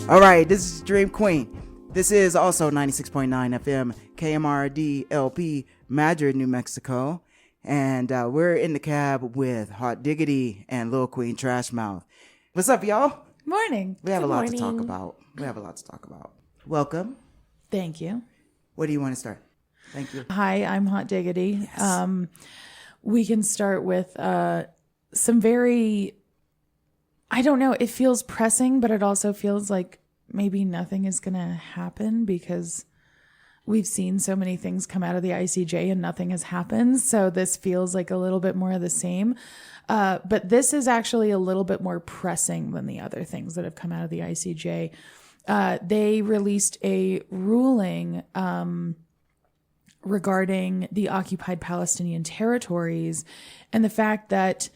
All right, this is Dream Queen. This is also 96.9 FM, KMRD LP, Madrid, New Mexico. And we're in the cab with Hawt Diggity and Lil Queen Trashmouth. What's up, y'all? Morning. We have a lot to talk about. Welcome. Thank you. Where do you want to start? Thank you. Hi, I'm Hawt Diggity. Yes. We can start with some very, I don't know, it feels pressing, but it also feels like maybe nothing is going to happen because we've seen so many things come out of the ICJ and nothing has happened. So this feels like a little bit more of the same. But this is actually a little bit more pressing than the other things that have come out of the ICJ. They released a ruling regarding the occupied Palestinian territories and the fact that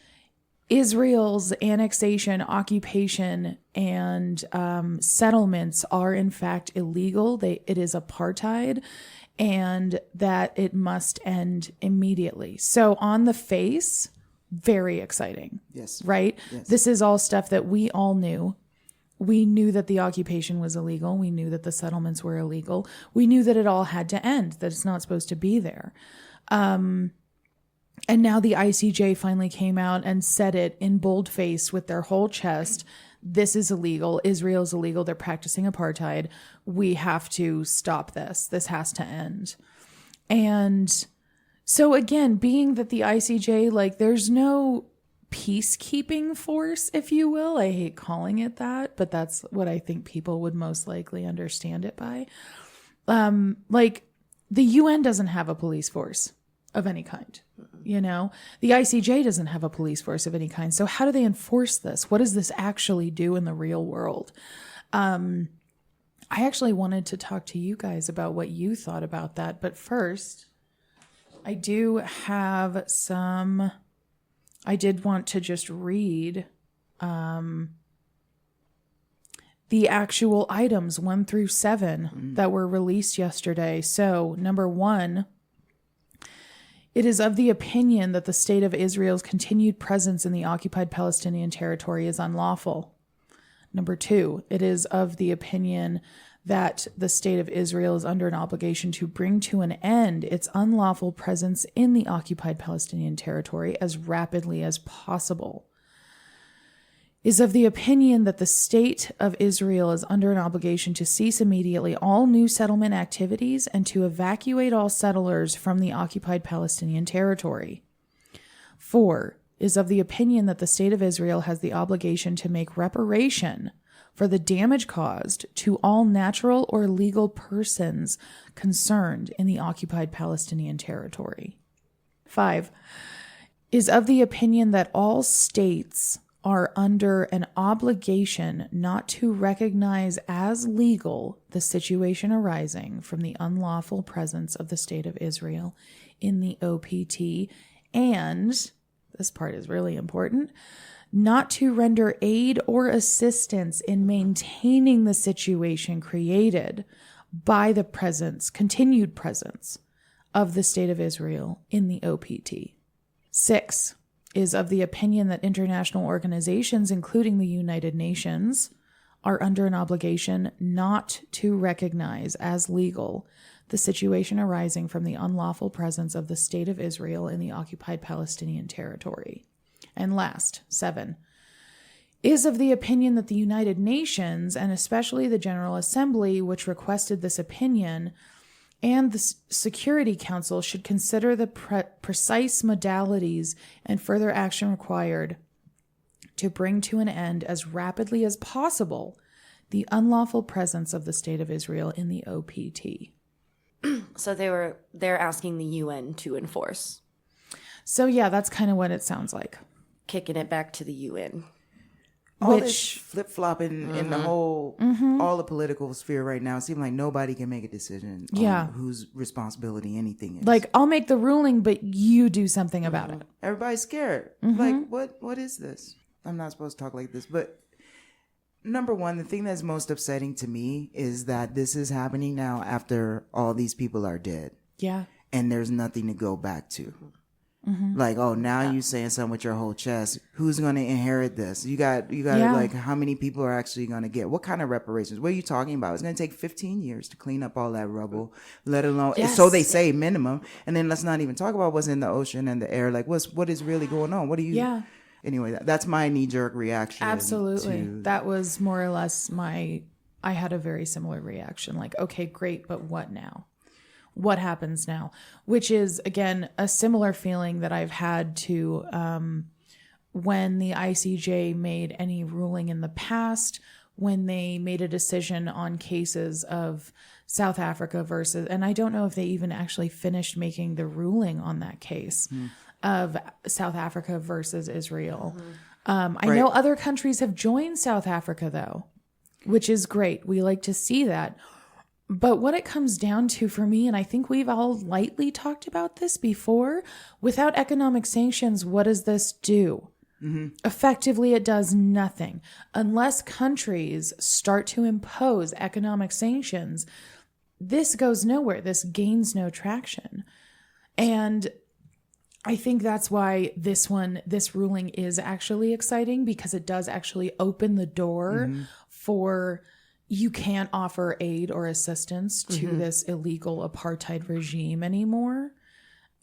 Israel's annexation, occupation, and settlements are in fact illegal. It is apartheid, and that it must end immediately. So on the face, very exciting. Yes. Right? Yes. This is all stuff that we all knew. We knew that the occupation was illegal. We knew that the settlements were illegal. We knew that it all had to end, that it's not supposed to be there. And now the ICJ finally came out and said it in boldface with their whole chest. This is illegal. Israel's illegal. They're practicing apartheid. We have to stop this. This has to end. And so again, being that the ICJ, like, there's no peacekeeping force, if you will. I hate calling it that, but that's what I think people would most likely understand it by. Like, the UN doesn't have a police force of any kind. You know, the ICJ doesn't have a police force of any kind. So how do they enforce this? What does this actually do in the real world? I actually wanted to talk to you guys about what you thought about that. But first, I did want to just read the actual items 1 through 7 that were released yesterday. So, number 1, it is of the opinion that the state of Israel's continued presence in the occupied Palestinian territory is unlawful. Number 2, it is of the opinion that the state of Israel is under an obligation to bring to an end its unlawful presence in the occupied Palestinian territory as rapidly as possible. Is of the opinion that the state of Israel is under an obligation to cease immediately all new settlement activities and to evacuate all settlers from the occupied Palestinian territory. 4, is of the opinion that the state of Israel has the obligation to make reparation for the damage caused to all natural or legal persons concerned in the occupied Palestinian territory. 5, is of the opinion that all states are under an obligation not to recognize as legal the situation arising from the unlawful presence of the state of Israel in the OPT, and, this part is really important, not to render aid or assistance in maintaining the situation created by the continued presence of the state of Israel in the OPT. 6, is of the opinion that international organizations, including the United Nations, are under an obligation not to recognize as legal the situation arising from the unlawful presence of the state of Israel in the occupied Palestinian territory. And last, 7, is of the opinion that the United Nations, and especially the General Assembly, which requested this opinion, and the Security Council should consider the precise modalities and further action required to bring to an end as rapidly as possible the unlawful presence of the state of Israel in the OPT. So they're asking the UN to enforce. So yeah, that's kind of what it sounds like. Kicking it back to the UN. All this flip-flopping in the whole, all the political sphere right now, it seems like nobody can make a decision on whose responsibility anything is. Like, I'll make the ruling, but you do something about it. Everybody's scared. Like, what is this? I'm not supposed to talk like this, but number one, the thing that's most upsetting to me is that this is happening now after all these people are dead. Yeah. And there's nothing to go back to. Like, oh, now you saying something with your whole chest. Who's going to inherit this? You got Yeah. like, how many people are actually going to get? What kind of reparations? What are you talking about? It's going to take 15 years to clean up all that rubble, let alone, Yes. so they say minimum. And then let's not even talk about what's in the ocean and the air. Like, what is really going on? What do you, Yeah. anyway, that's my knee jerk reaction. Absolutely. to- That was more or less I had a very similar reaction. Like, okay, great, but what now? What happens now? Which is, again, a similar feeling that I've had to when the ICJ made any ruling in the past, when they made a decision on cases of South Africa versus, and I don't know if they even actually finished making the ruling on that case of South Africa versus Israel. I know other countries have joined South Africa, though, which is great. We like to see that. But what it comes down to for me, and I think we've all lightly talked about this before, without economic sanctions, what does this do? Effectively, it does nothing. Unless countries start to impose economic sanctions, this goes nowhere. This gains no traction. And I think that's why this ruling is actually exciting, because it does actually open the door for you can't offer aid or assistance to this illegal apartheid regime anymore.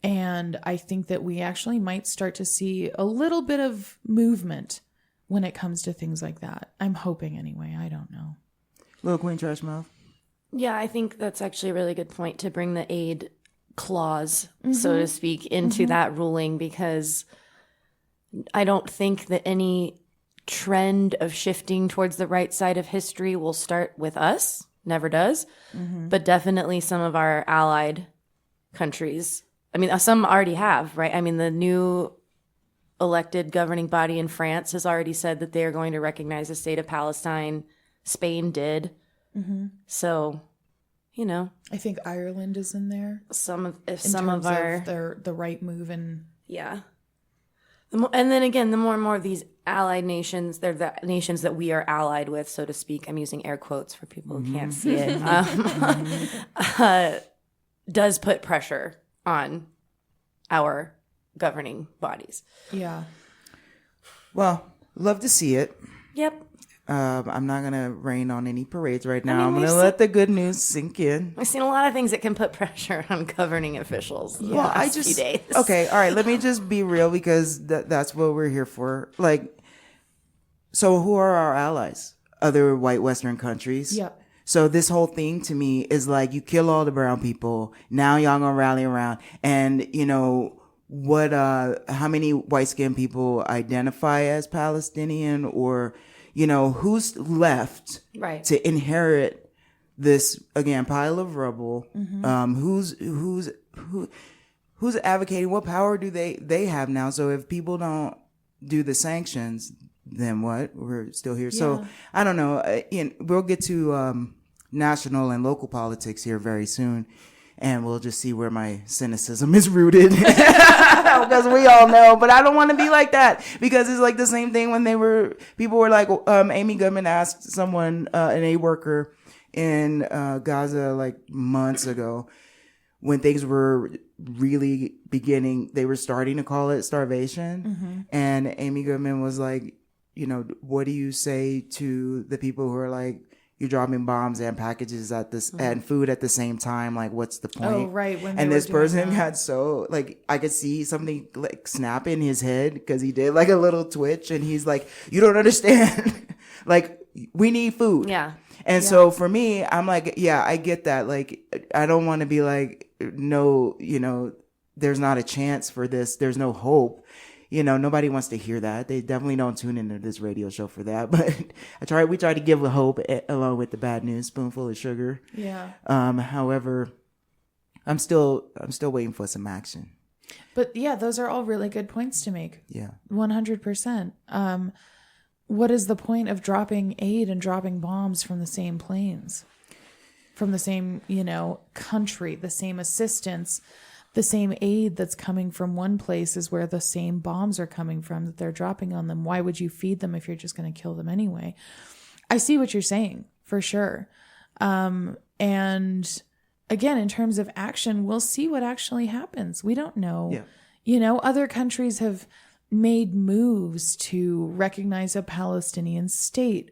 And I think that we actually might start to see a little bit of movement when it comes to things like that. I'm hoping anyway. I don't know. Little Queen Trash Mouth. Yeah, I think that's actually a really good point to bring the aid clause, so to speak, into that ruling, because I don't think that any trend of shifting towards the right side of history will start with us. Never does. But definitely some of our allied countries. I mean, some already have, right? I mean, the new elected governing body in France has already said that they're going to recognize the state of Palestine. Spain did. So, you know, I think Ireland is in there. The right move and yeah. And then again, the more and more of these allied nations, they're the nations that we are allied with, so to speak. I'm using air quotes for people who can't see it. Does put pressure on our governing bodies. yeah. Well, love to see it. Yep. I'm not going to rain on any parades right now. I'm we've going to let the good news sink in. We've seen a lot of things that can put pressure on governing officials. Well, I just, few days. okay, all right, let me just be real, because that's what we're here for. Like, so who are our allies? Other white Western countries? Yep. So this whole thing to me is like, you kill all the brown people. Now y'all gonna rally around. And, you know, how many white skinned people identify as Palestinian, or, you know, who's left Right. to inherit this, again, pile of rubble? Who's advocating? What power do they have now? So if people don't do the sanctions, then what? We're still here. So I don't know. We'll get to national and local politics here very soon, and we'll just see where my cynicism is rooted. Because we all know, but I don't want to be like that, because it's like the same thing when people were like, Amy Goodman asked someone, an aid worker in Gaza, like months ago, when things were really beginning, they were starting to call it starvation. And Amy Goodman was like, you know, what do you say to the people who are like, you're dropping bombs and packages and food at the same time? Like, what's the point? Oh, right. And this person got so, like, I could see something like snap in his head, because he did like a little twitch, and he's like, you don't understand. Like, we need food. Yeah. And so for me, I'm like, yeah, I get that. Like, I don't want to be like, no, you know, there's not a chance for this. There's no hope. You know, nobody wants to hear that. They definitely don't tune into this radio show for that. But we try to give a hope along with the bad news, spoonful of sugar. Yeah. However, I'm still waiting for some action. But yeah, those are all really good points to make. Yeah. 100%. What is the point of dropping aid and dropping bombs from the same planes? From the same, you know, country, the same assistance, the same aid that's coming from one place is where the same bombs are coming from that they're dropping on them. Why would you feed them if you're just going to kill them anyway? I see what you're saying, for sure. And again, in terms of action, we'll see what actually happens. We don't know. Yeah. Other countries have made moves to recognize a Palestinian state.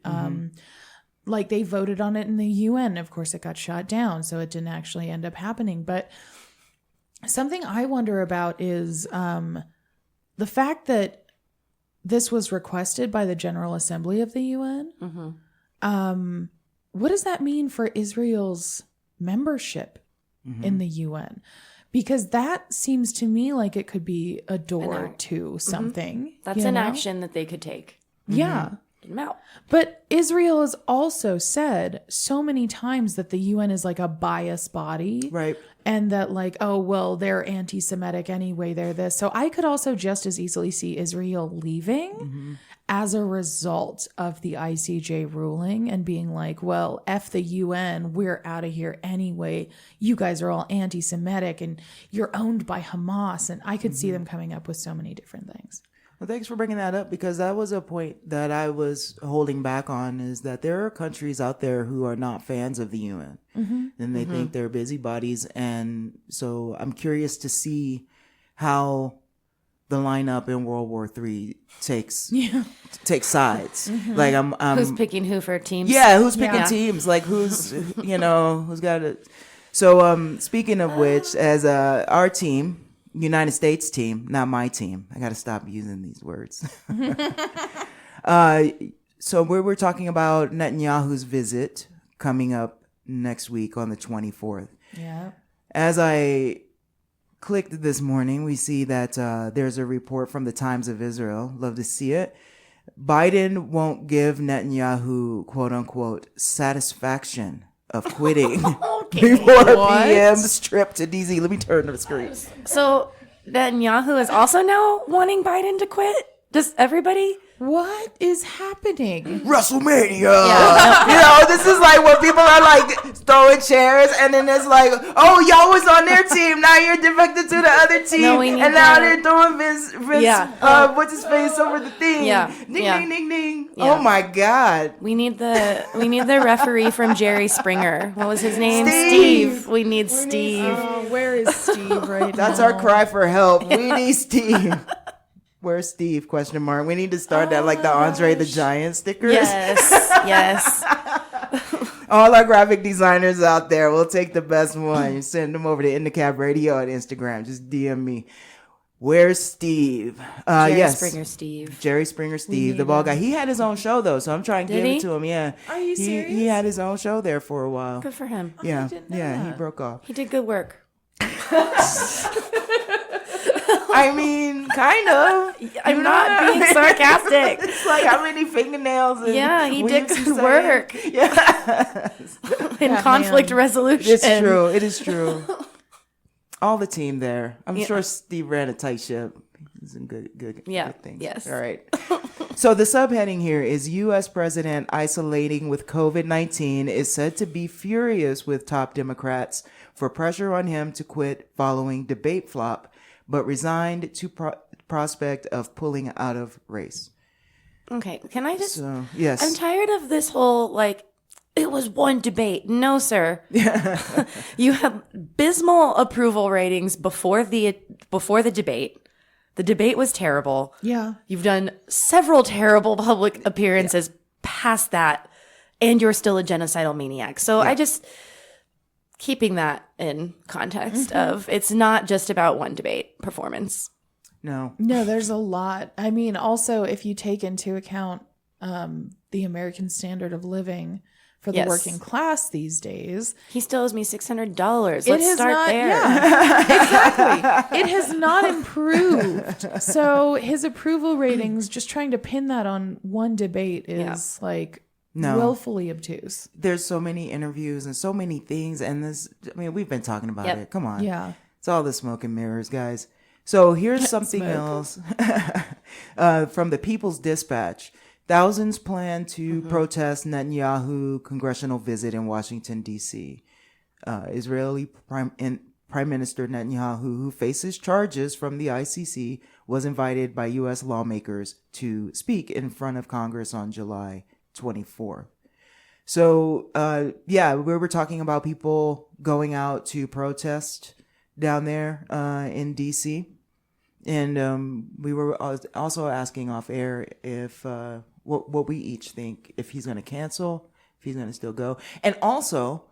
Like they voted on it in the UN. Of course, it got shot down, so it didn't actually end up happening. But something I wonder about is the fact that this was requested by the General Assembly of the UN. What does that mean for Israel's membership in the UN? Because that seems to me like it could be a door to something. That's an action that they could take. Yeah. Get them out. But Israel has also said so many times that the UN is like a biased body. Right. And that like, oh, well, they're anti-Semitic anyway, they're this. So I could also just as easily see Israel leaving as a result of the ICJ ruling and being like, well, F the UN, we're out of here anyway. You guys are all anti-Semitic and you're owned by Hamas. And I could see them coming up with so many different things. Well, thanks for bringing that up, because that was a point that I was holding back on, is that there are countries out there who are not fans of the UN and they think they're busybodies. And so I'm curious to see how the lineup in World War III takes sides. Like Who's picking who for teams? Yeah, who's picking teams? Like who's who's got it? So speaking of which, as our team, United States team, not my team. I got to stop using these words. So we're talking about Netanyahu's visit coming up next week on the 24th. Yeah. As I clicked this morning, we see that there's a report from the Times of Israel. Love to see it. Biden won't give Netanyahu, quote unquote, satisfaction of quitting before PM's trip to DC. Let me turn the screen. So Netanyahu is also now wanting Biden to quit? Does everybody? What is happening? WrestleMania. This is like when people are like throwing chairs, and then it's like, oh, y'all was on their team, now you're defected to the other team, and now they're throwing Vince what's his face over the thing. Ding, ding, ding. Yeah. Oh my God. We need the referee from Jerry Springer. What was his name? Steve. We need Steve. Where is Steve right now? That's our cry for help. We need Steve. Where's Steve? Question mark. We need to start that like the Andre the Giant stickers. Yes. All our graphic designers out there, we'll take the best one. You send them over to InTheCab Radio on Instagram. Just DM me. Where's Steve? Jerry Springer Steve. Jerry Springer Steve, the ball guy. He had his own show though, so I'm trying to give it to him. Yeah. Are you serious? He had his own show there for a while. Good for him. Yeah. didn't know He that. broke off. He did good work. I mean, kind of. I'm not being sarcastic. It's like how many fingernails and He did weaves he good said. work. Yeah. In conflict resolution. It's true. It is true. All the team there. I'm sure Steve ran a tight ship. He's in good things. Yes. All right. So the subheading here is U.S. President isolating with COVID-19 is said to be furious with top Democrats for pressure on him to quit following debate flop, but resigned to prospect of pulling out of race. Okay. Can I just... yes. I'm tired of this whole, like, it was one debate. No, sir. You have abysmal approval ratings before the debate. The debate was terrible. Yeah. You've done several terrible public appearances past that, and you're still a genocidal maniac. So I just... keeping that in context of it's not just about one debate performance. No, there's a lot. I mean, also, if you take into account the American standard of living for the working class these days. He still owes me $600. Let's start there. Yeah, exactly. It has not improved. So his approval ratings, just trying to pin that on one debate is willfully obtuse. There's so many interviews and so many things, and we've been talking about it. Come on. Yeah. It's all the smoke and mirrors, guys. So here's something else from the People's Dispatch. Thousands plan to protest Netanyahu congressional visit in Washington, D.C. Israeli Prime Minister Netanyahu, who faces charges from the ICC, was invited by U.S. lawmakers to speak in front of Congress on July 24th. So, we were talking about people going out to protest down there in D.C. And we were also asking off air if what we each think, if he's going to cancel, if he's going to still go. And also,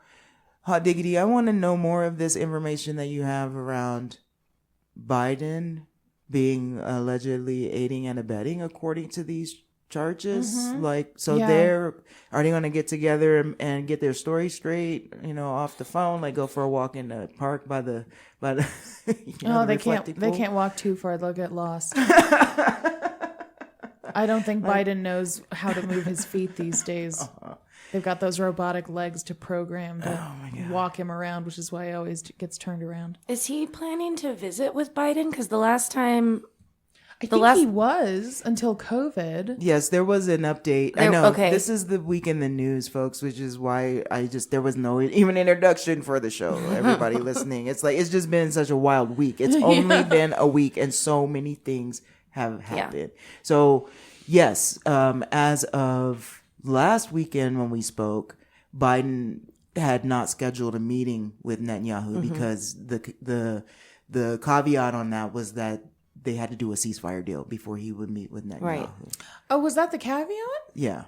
Hawt Diggity, I want to know more of this information that you have around Biden being allegedly aiding and abetting according to these charges. Like, so are they going to get together and get their story straight, off the phone, like go for a walk in the park by the they can't walk too far, they'll get lost. I don't think Biden knows how to move his feet these days. They've got those robotic legs to program to walk him around, which is why he always gets turned around. Is he planning to visit with Biden? Because the last time... I think he was until COVID. Yes, there was an update. I know. Okay. This is the week in the news, folks, which is why there was no even introduction for the show. Everybody listening. It's just been such a wild week. It's only been a week and so many things have happened. Yeah. So, yes, as of last weekend when we spoke, Biden had not scheduled a meeting with Netanyahu because the caveat on that was that they had to do a ceasefire deal before he would meet with Netanyahu. Right. Oh, was that the caveat? Yeah.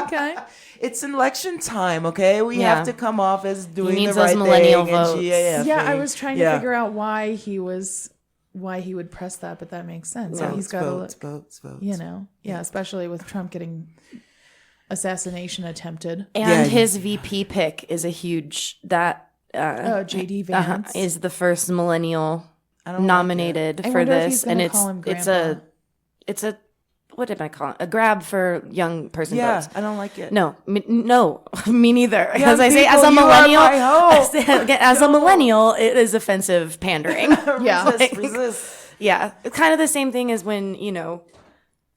Okay. It's election time, okay? We have to come off as doing the right those millennial thing. Votes. I was trying to figure out why he would press that, but that makes sense. Votes, he's got votes. Especially with Trump getting assassination attempted. And his VP pick is a huge JD Vance is the first millennial nominated for this, and it's a what did I call it? A grab for young person votes. I don't like it. No, me neither. Because I say as a millennial, a millennial, it is offensive pandering. Resist. Yeah, it's kind of the same thing as when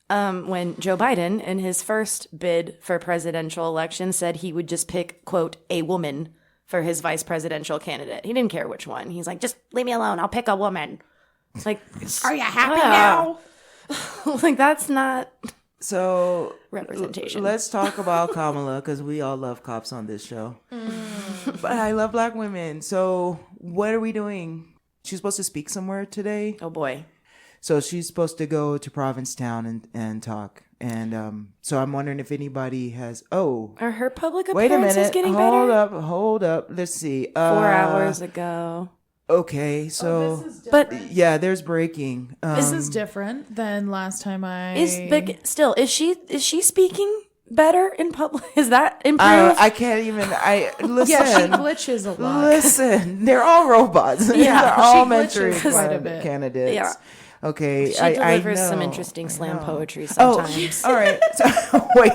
when Joe Biden in his first bid for presidential election said he would just pick, quote, a woman for his vice presidential candidate. He didn't care which one. He's like, just leave me alone. I'll pick a woman. It's like, are you happy now? Like, that's not representation. Let's talk about Kamala, because we all love cops on this show. But I love black women. So what are we doing? She's supposed to speak somewhere today. Oh, boy. So she's supposed to go to Provincetown and talk. And so I'm wondering if anybody has... Oh. Are her public appearances getting better? Hold up. Let's see. 4 hours ago. Okay, so... there's breaking. This is different than last time Is she speaking better in public? Is that improved? I can't even... Listen. Yeah, she glitches a lot. Listen, they're all robots. They're all mentoring quite a bit. candidates. Yeah. Okay, she delivers some interesting slam poetry sometimes. All right. So, wait.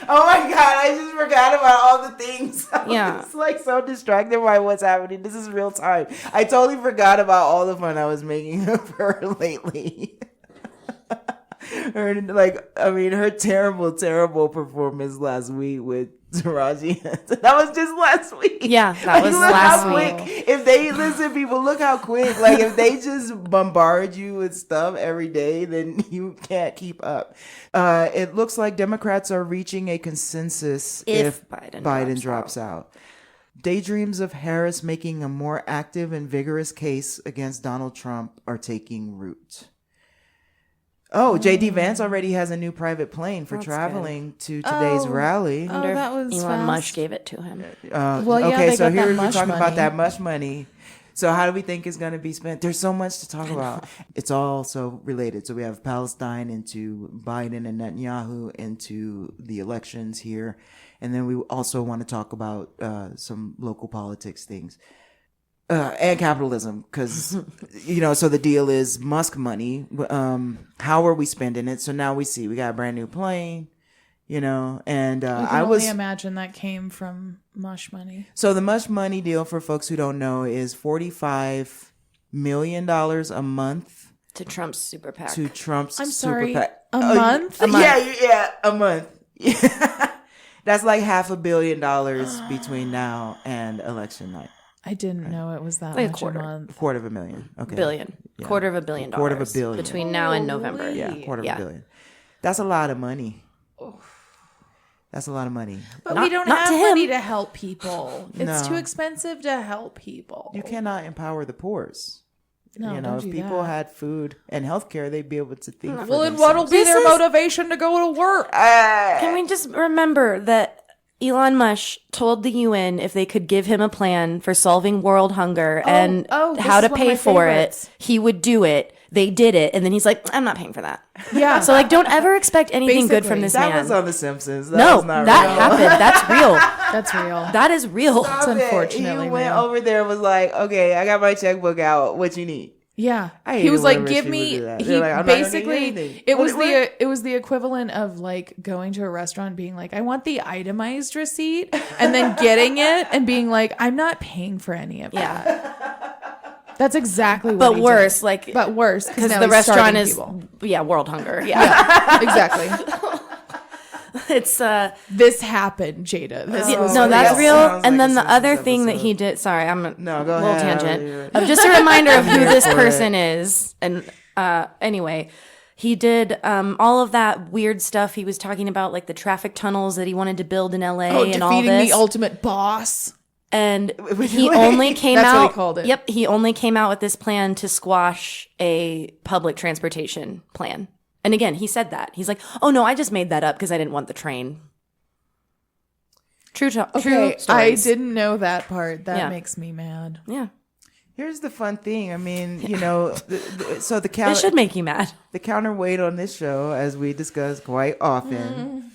Oh my God! I just forgot about all the things. Yeah, it's like so distracted by what's happening. This is real time. I totally forgot about all the fun I was making of her lately. Her terrible performance last week with Taraji. That was just last week. Yeah, that was last week. If they people, look how quick. Like, if they just bombard you with stuff every day, then you can't keep up. It looks like Democrats are reaching a consensus if Biden drops out. Daydreams of Harris making a more active and vigorous case against Donald Trump are taking root. Oh, JD Vance already has a new private plane for traveling to today's rally. I wonder that was if Elon Musk gave it to him. Okay, so here we're talking about that much money. So how do we think it's going to be spent? There's so much to talk about. It's all so related. So we have Palestine into Biden and Netanyahu into the elections here. And then we also want to talk about some local politics things. And capitalism, because, so the deal is Musk money. How are we spending it? So now we see we got a brand new plane, and I only imagine that came from Mush money. So the Mush money deal, for folks who don't know, is $45 million a month to Trump's super PAC. Super PAC. A month? A month. Yeah, a month. That's like $500 million between now and election night. I didn't know it was that like much a month. $250,000. Okay. Billion. Yeah. $250 million. $250 between now and November. Yeah, $250,000. That's a lot of money. That's a lot of money. But we don't have money to help people. It's too expensive to help people. You cannot empower the poors. No, you know, don't if do people that. had food and healthcare, they'd be able to think. For Well, then themselves. what'll be their This is- motivation to go to work? Can we just remember that Elon Musk told the UN if they could give him a plan for solving world hunger and this how is to one of my pay for favorites. it, he would do it. They did it, and then he's like, "I'm not paying for that." Yeah. So like, don't ever expect anything good from Basically. this That man. was on The Simpsons. That No, was not that real. happened. That's real. That's real. That is real. Stop it. unfortunately He went real. over there and was like, okay, I got my checkbook out. What you need? Yeah, I hate he was it like, when "Give rich me." people do that. He They're like, "I'm not gonna give you basically anything." it was What? it was the equivalent of like going to a restaurant, being like, "I want the itemized receipt," and then getting it and being like, "I'm not paying for any of that." Yeah, That's exactly what. but he worse, did. like but worse because now the he's restaurant starving is people. world hunger. Yeah, Exactly. it's This happened, Jada. This Yeah, was no, that's that real. sounds And like then a the other Simpsons thing that episode. he did. Sorry, I'm a No, go little ahead. tangent. Just a reminder of who this for it. person is. And anyway, he did all of that weird stuff. He was talking about like the traffic tunnels that he wanted to build in LA and all defeating this. the ultimate boss. And Wait, he wait. only came That's out. what he called it. Yep, he only came out with this plan to squash a public transportation plan. And again, he said that he's like, "Oh no, I just made that up because I didn't want the train." True Okay, I stories. didn't know that part. That Yeah. makes me mad. Yeah, Here's the fun thing. I mean, you know, so the it should make you mad. the counterweight on this show, as we discuss quite often,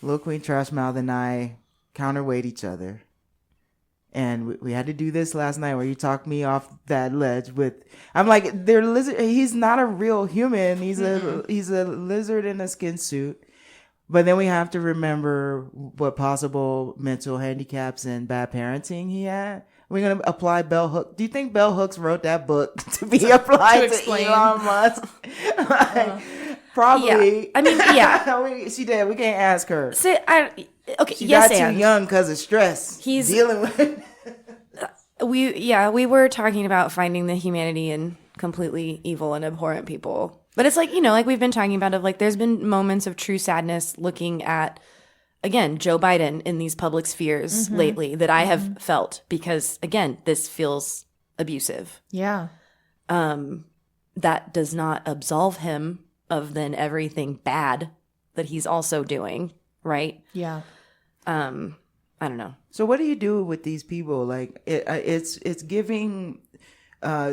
Lil Queen Trashmouth and I counterweight each other. And we had to do this last night where you talked me off that ledge with, I'm like, they're lizard. He's not a real human. He's a lizard in a skin suit. But then we have to remember what possible mental handicaps and bad parenting he had. We're going to apply Bell Hooks. Do you think Bell Hooks wrote that book to be applied to explain. Elon Musk? Like, probably. Yeah. I mean, yeah. She did. We can't ask her. So, okay, She yes, got too and young because of stress. He's- dealing with. we were talking about finding the humanity in completely evil and abhorrent people. But it's like, you know, like we've been talking about, of like there's been moments of true sadness looking at, again, Joe Biden in these public spheres lately that I have felt because, again, this feels abusive. Yeah. That does not absolve him of then everything bad that he's also doing, right? Yeah. I don't know. So what do you do with these people? Like it's giving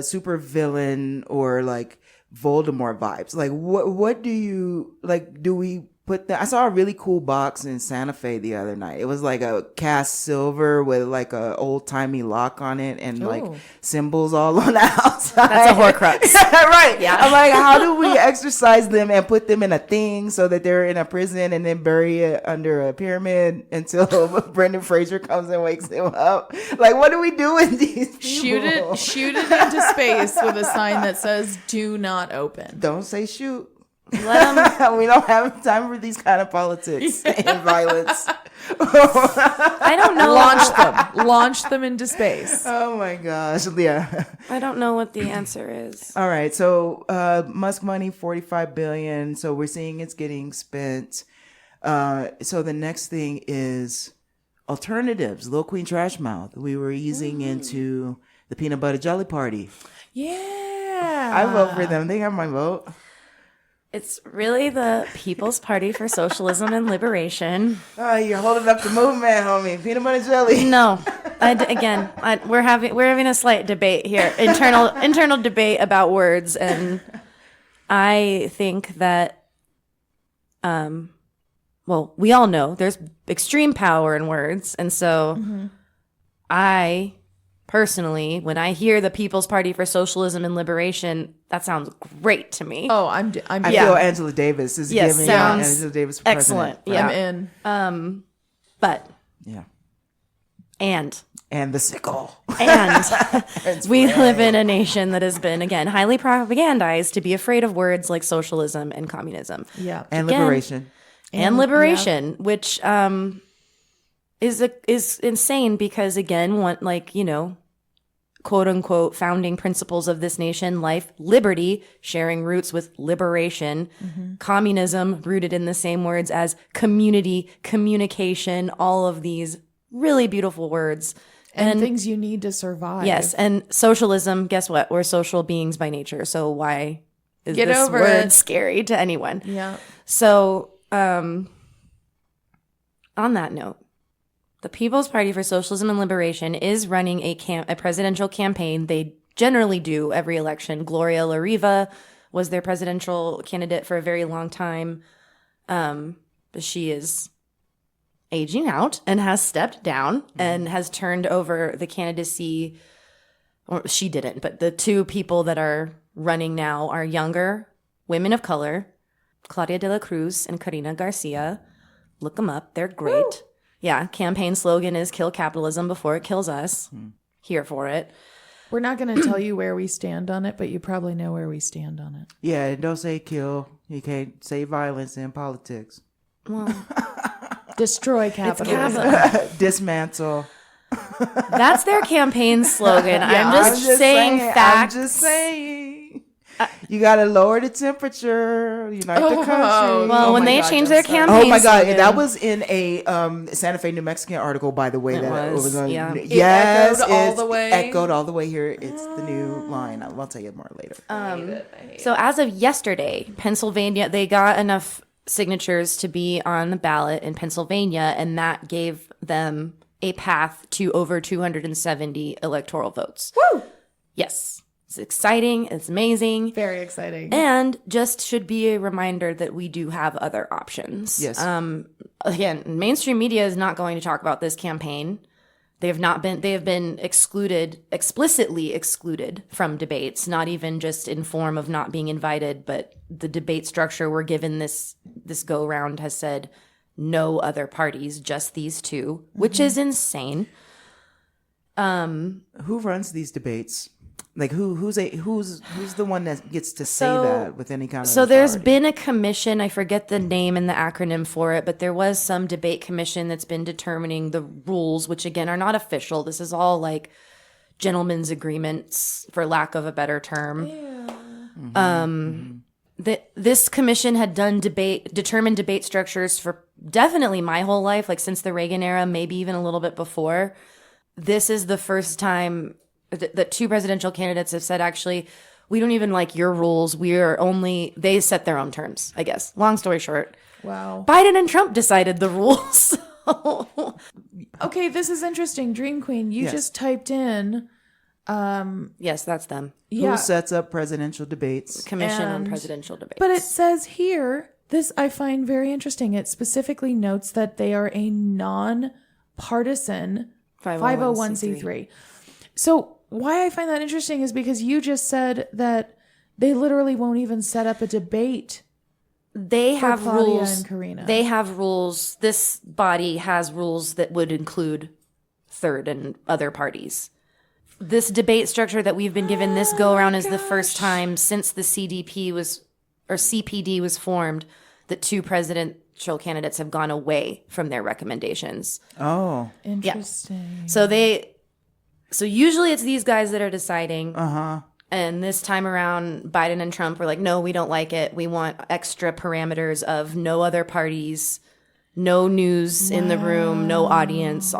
super villain or like Voldemort vibes. Like what do you like? Do we put that? I saw a really cool box in Santa Fe the other night. It was like a cast silver with like a old timey lock on it and like Ooh. symbols all on the outside. That's a Horcrux. Right. Yeah. I'm like, how do we exercise them and put them in a thing so that they're in a prison and then bury it under a pyramid until Brendan Fraser comes and wakes him up? Like, what do we do with these people? Shoot it into space with a sign that says "Do not open." Don't say shoot. Let him. We don't have time for these kind of politics and violence. I don't know. Launch them into space. Oh my gosh. Yeah. I don't know what the answer is. All right. So Musk money, 45 billion. So we're seeing it's getting spent. So the next thing is alternatives. Lil Queen Trashmouth. We were easing into the peanut butter jelly party. Yeah. I vote for them. They got my vote. It's really the People's Party for Socialism and Liberation. Oh, you're holding up the movement, homie. Peanut butter jelly. No, we're having a slight debate here, internal debate about words, and I think that, well, we all know there's extreme power in words, and so I personally, when I hear the People's Party for Socialism and Liberation, that sounds great to me. Oh, I'm I feel Angela Davis is Yes, giving sounds Angela Davis for excellent. president. Yeah. I'm in. But Yeah. and The sickle. we live in a nation that has been, again, highly propagandized to be afraid of words like socialism and communism. Yeah. And Again, liberation. And liberation, which is insane because, again, quote unquote founding principles of this nation, life, liberty, sharing roots with liberation, communism rooted in the same words as community, communication, all of these really beautiful words and things you need to survive. Yes, and socialism, guess what? We're social beings by nature. So why is Get this over word it. scary to anyone? Yeah. So, on that note, the People's Party for Socialism and Liberation is running a presidential campaign. They generally do every election. Gloria La Riva was their presidential candidate for a very long time. But she is aging out and has stepped down and has turned over the candidacy. Or she didn't, but the two people that are running now are younger women of color, Claudia de la Cruz and Karina Garcia. Look them up. They're great. Woo! Yeah. Campaign slogan is kill capitalism before it kills us. Here for it. We're not going to tell you where we stand on it, but you probably know where we stand on it. Yeah, don't say kill. You can't say violence in politics. Well, Destroy capitalism. Dismantle. That's their campaign slogan. Yeah, I'm just saying facts. I'm just saying. You gotta lower the temperature, unite the country. Well, when they changed their campaign, oh my god, slogan, that was in a Santa Fe, New Mexican article, by the way. It was, on, yeah. Yes, it echoed all the way. Echoed all the way here. It's the new line. I'll tell you more later. So as of yesterday, Pennsylvania, they got enough signatures to be on the ballot in Pennsylvania, and that gave them a path to over 270 electoral votes. Woo! Yes. It's exciting. It's amazing. Very exciting. And just should be a reminder that we do have other options. Yes. Again, mainstream media is not going to talk about this campaign. They have been excluded, explicitly excluded from debates, not even just in form of not being invited, but the debate structure we're given this go round has said no other parties, just these two, which is insane. Who runs these debates? Like who's the one that gets to say that with any kind of So there's authority? been a commission, I forget the name and the acronym for it, but there was some debate commission that's been determining the rules, which again are not official. This is all like gentlemen's agreements, for lack of a better term. This commission had determined debate structures for definitely my whole life, like since the Reagan era, maybe even a little bit before. This is the first time that two presidential candidates have said, actually, we don't even like your rules. They set their own terms, I guess. Long story short. Wow. Biden and Trump decided the rules. Okay, this is interesting. Dream Queen, you Yes. just typed in. Yes, that's them. Yeah. Who sets up presidential debates? Commission on And- Presidential Debates. But it says here, this I find very interesting. It specifically notes that they are a non-partisan 501c3. So why I find that interesting is because you just said that they literally won't even set up a debate. They have Claudia rules. and Karina. They have rules. This body has rules that would include third and other parties. This debate structure that we've been given this go around is the first time since the CPD was formed that two presidential candidates have gone away from their recommendations. Oh, Interesting. So usually it's these guys that are deciding. uh-huh. And this time around, Biden and Trump were like, no, we don't like it. We want extra parameters of no other parties, no news in the room, no audience,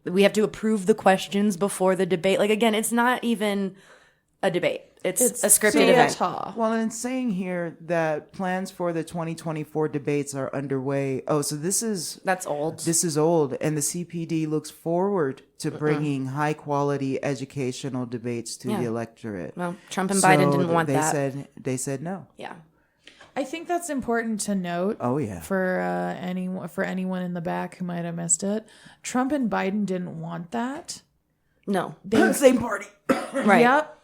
we have to approve the questions before the debate. Like, again, it's not even a debate. It's a scripted event. Well, and it's saying here that plans for the 2024 debates are underway. Oh, so That's old. This is old, and the CPD looks forward to bringing high quality educational debates to the electorate. Well, Trump and Biden didn't want they that. They said no. Yeah. I think that's important to note. Oh yeah. For anyone in the back who might have missed it, Trump and Biden didn't want that. No. Same party. Right. Yep.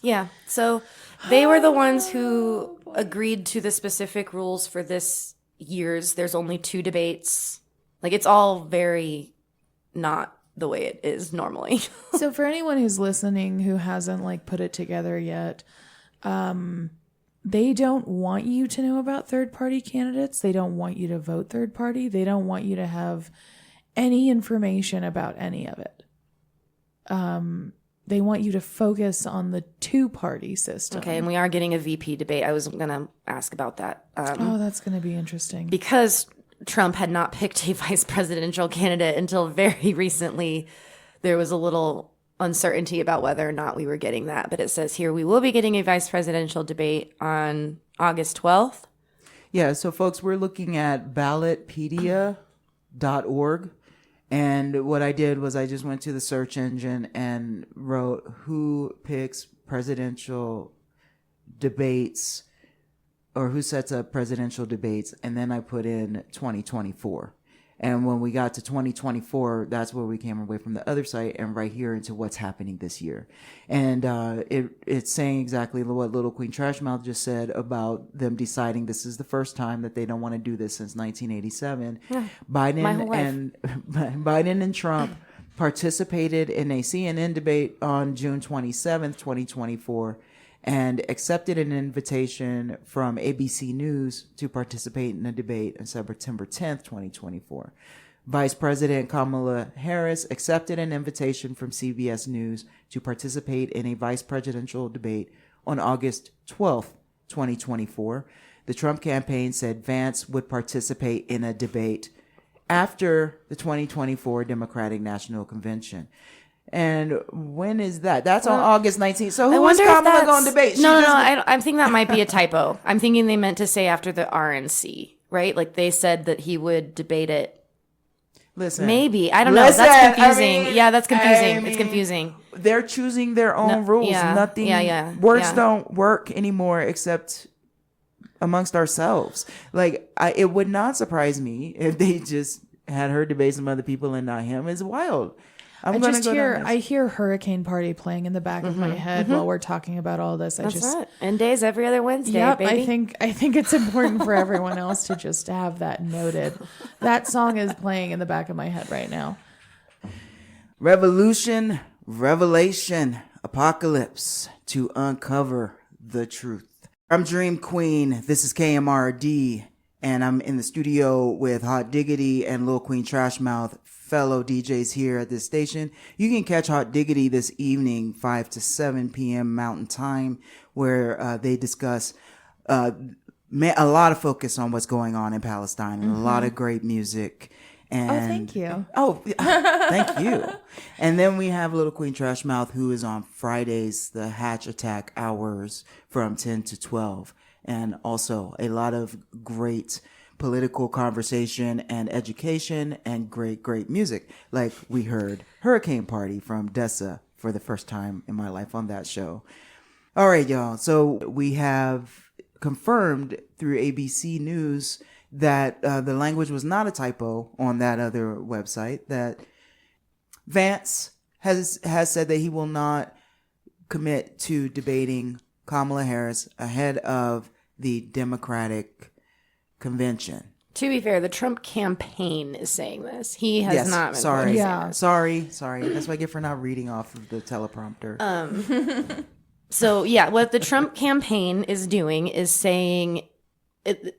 Yeah. So they were the ones who agreed to the specific rules for this year's. There's only 2 debates. Like, it's all very not the way it is normally. So for anyone who's listening who hasn't put it together yet, they don't want you to know about third party candidates. They don't want you to vote third party. They don't want you to have any information about any of it. They want you to focus on the 2-party system. Okay, and we are getting a VP debate. I was going to ask about that. Oh, that's going to be interesting. Because Trump had not picked a vice presidential candidate until very recently, there was a little uncertainty about whether or not we were getting that. But it says here we will be getting a vice presidential debate on August 12th. Yeah, so folks, we're looking at ballotpedia.org. And what I did was I just went to the search engine and wrote who picks presidential debates or who sets up presidential debates. And then I put in 2024. And when we got to 2024, that's where we came away from the other site and right here into what's happening this year. And it's saying exactly what Little Queen Trashmouth just said about them deciding this is the first time that they don't want to do this since 1987. Yeah, Biden and Trump participated in a CNN debate on June 27th, 2024, and accepted an invitation from ABC News to participate in a debate on September 10th, 2024. Vice President Kamala Harris accepted an invitation from CBS News to participate in a vice presidential debate on August 12th, 2024. The Trump campaign said Vance would participate in a debate after the 2024 Democratic National Convention. And when is that? That's on August 19th. So who is Kamala going to debate? No, I think that might be a typo. I'm thinking they meant to say after the RNC, right? Like they said that he would debate it. Listen. Maybe. I don't know. That's confusing. That's confusing. It's confusing. They're choosing their own rules. Yeah, Nothing. Words don't work anymore except amongst ourselves. Like, it would not surprise me if they just had her debate some other people and not him. It's wild. I hear Hurricane Party playing in the back of my head while we're talking about all this. That's right. And days every other Wednesday, baby. I think it's important for everyone else to just have that noted. That song is playing in the back of my head right now. Revolution, revelation, apocalypse to uncover the truth. I'm Dream Queen. This is KMRD. And I'm in the studio with Hawt Diggity and Lil Queen Trashmouth, fellow DJs here at this station. You can catch Hawt Diggity this evening, 5 to 7 p.m. Mountain Time, where they discuss a lot of focus on what's going on in Palestine and a lot of great music. And, thank you. Thank you. And then we have Little Queen Trashmouth, who is on Fridays, the Hatch Attack hours from 10 to 12. And also a lot of great political conversation and education and great music. Like we heard Hurricane Party from Dessa for the first time in my life on that show. All right, y'all. So we have confirmed through ABC News that the language was not a typo on that other website, that Vance has said that he will not commit to debating Kamala Harris ahead of the Democratic convention. To be fair, the Trump campaign is saying this. He has not been sorry. Yeah. Sorry. That's what I get for not reading off of the teleprompter. So what the Trump campaign is doing is saying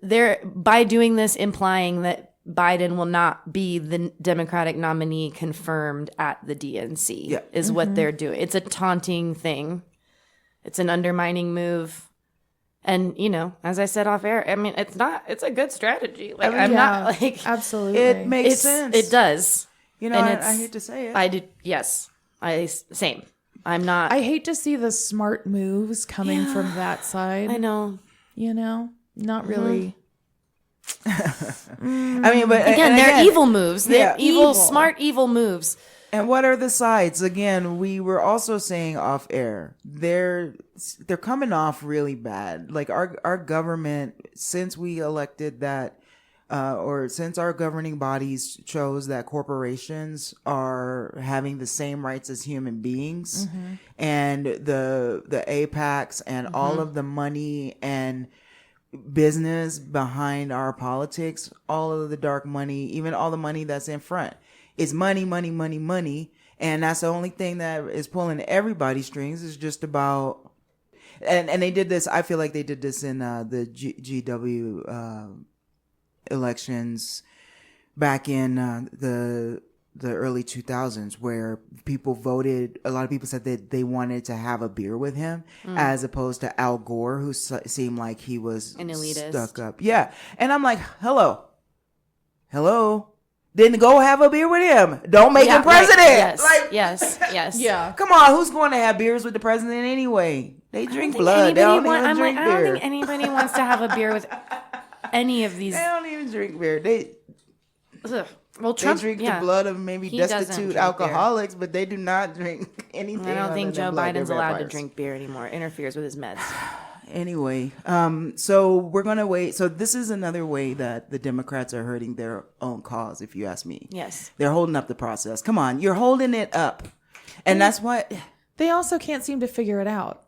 they're by doing this implying that Biden will not be the Democratic nominee confirmed at the DNC is what they're doing. It's a taunting thing. It's an undermining move. And, as I said off air, I mean, it's a good strategy. Like, I'm not like, absolutely. It makes sense. It does. And I hate to say it. I did. Yes. Same. I'm not. I hate to see the smart moves coming from that side. I know. Not really. I mean, but they're evil moves. They're evil, smart, evil moves. And what are the sides? Again, we were also saying off air, they're coming off really bad. Like our government, since we elected that, or since our governing bodies chose that corporations are having the same rights as human beings, and the APACs and all of the money and business behind our politics, all of the dark money, even all the money that's in front. It's money. And that's the only thing that is pulling everybody's strings is just about, and they did this, I feel like they did this in the GW elections back in the early 2000s, where people voted, a lot of people said that they wanted to have a beer with him as opposed to Al Gore, who seemed like he was an elitist. Stuck up. Yeah. And I'm like, hello. then go have a beer with him. Don't make him president. Right. Yes, Like, yes. Yeah. come on, who's going to have beers with the president anyway? They drink blood. They don't even drink I beer. don't think anybody wants to have a beer with any of these. They don't even drink beer. They Well, Trump drink yeah. the blood of maybe He doesn't destitute drink alcoholics, but they do not drink anything. I don't other think than Joe blood. Biden's They're allowed to vampires. drink beer anymore. It interferes with his meds. Anyway, so we're gonna wait. So this is another way that the Democrats are hurting their own cause, if you ask me. Yes. They're holding up the process. Come on, you're holding it up, and that's what. They also can't seem to figure it out.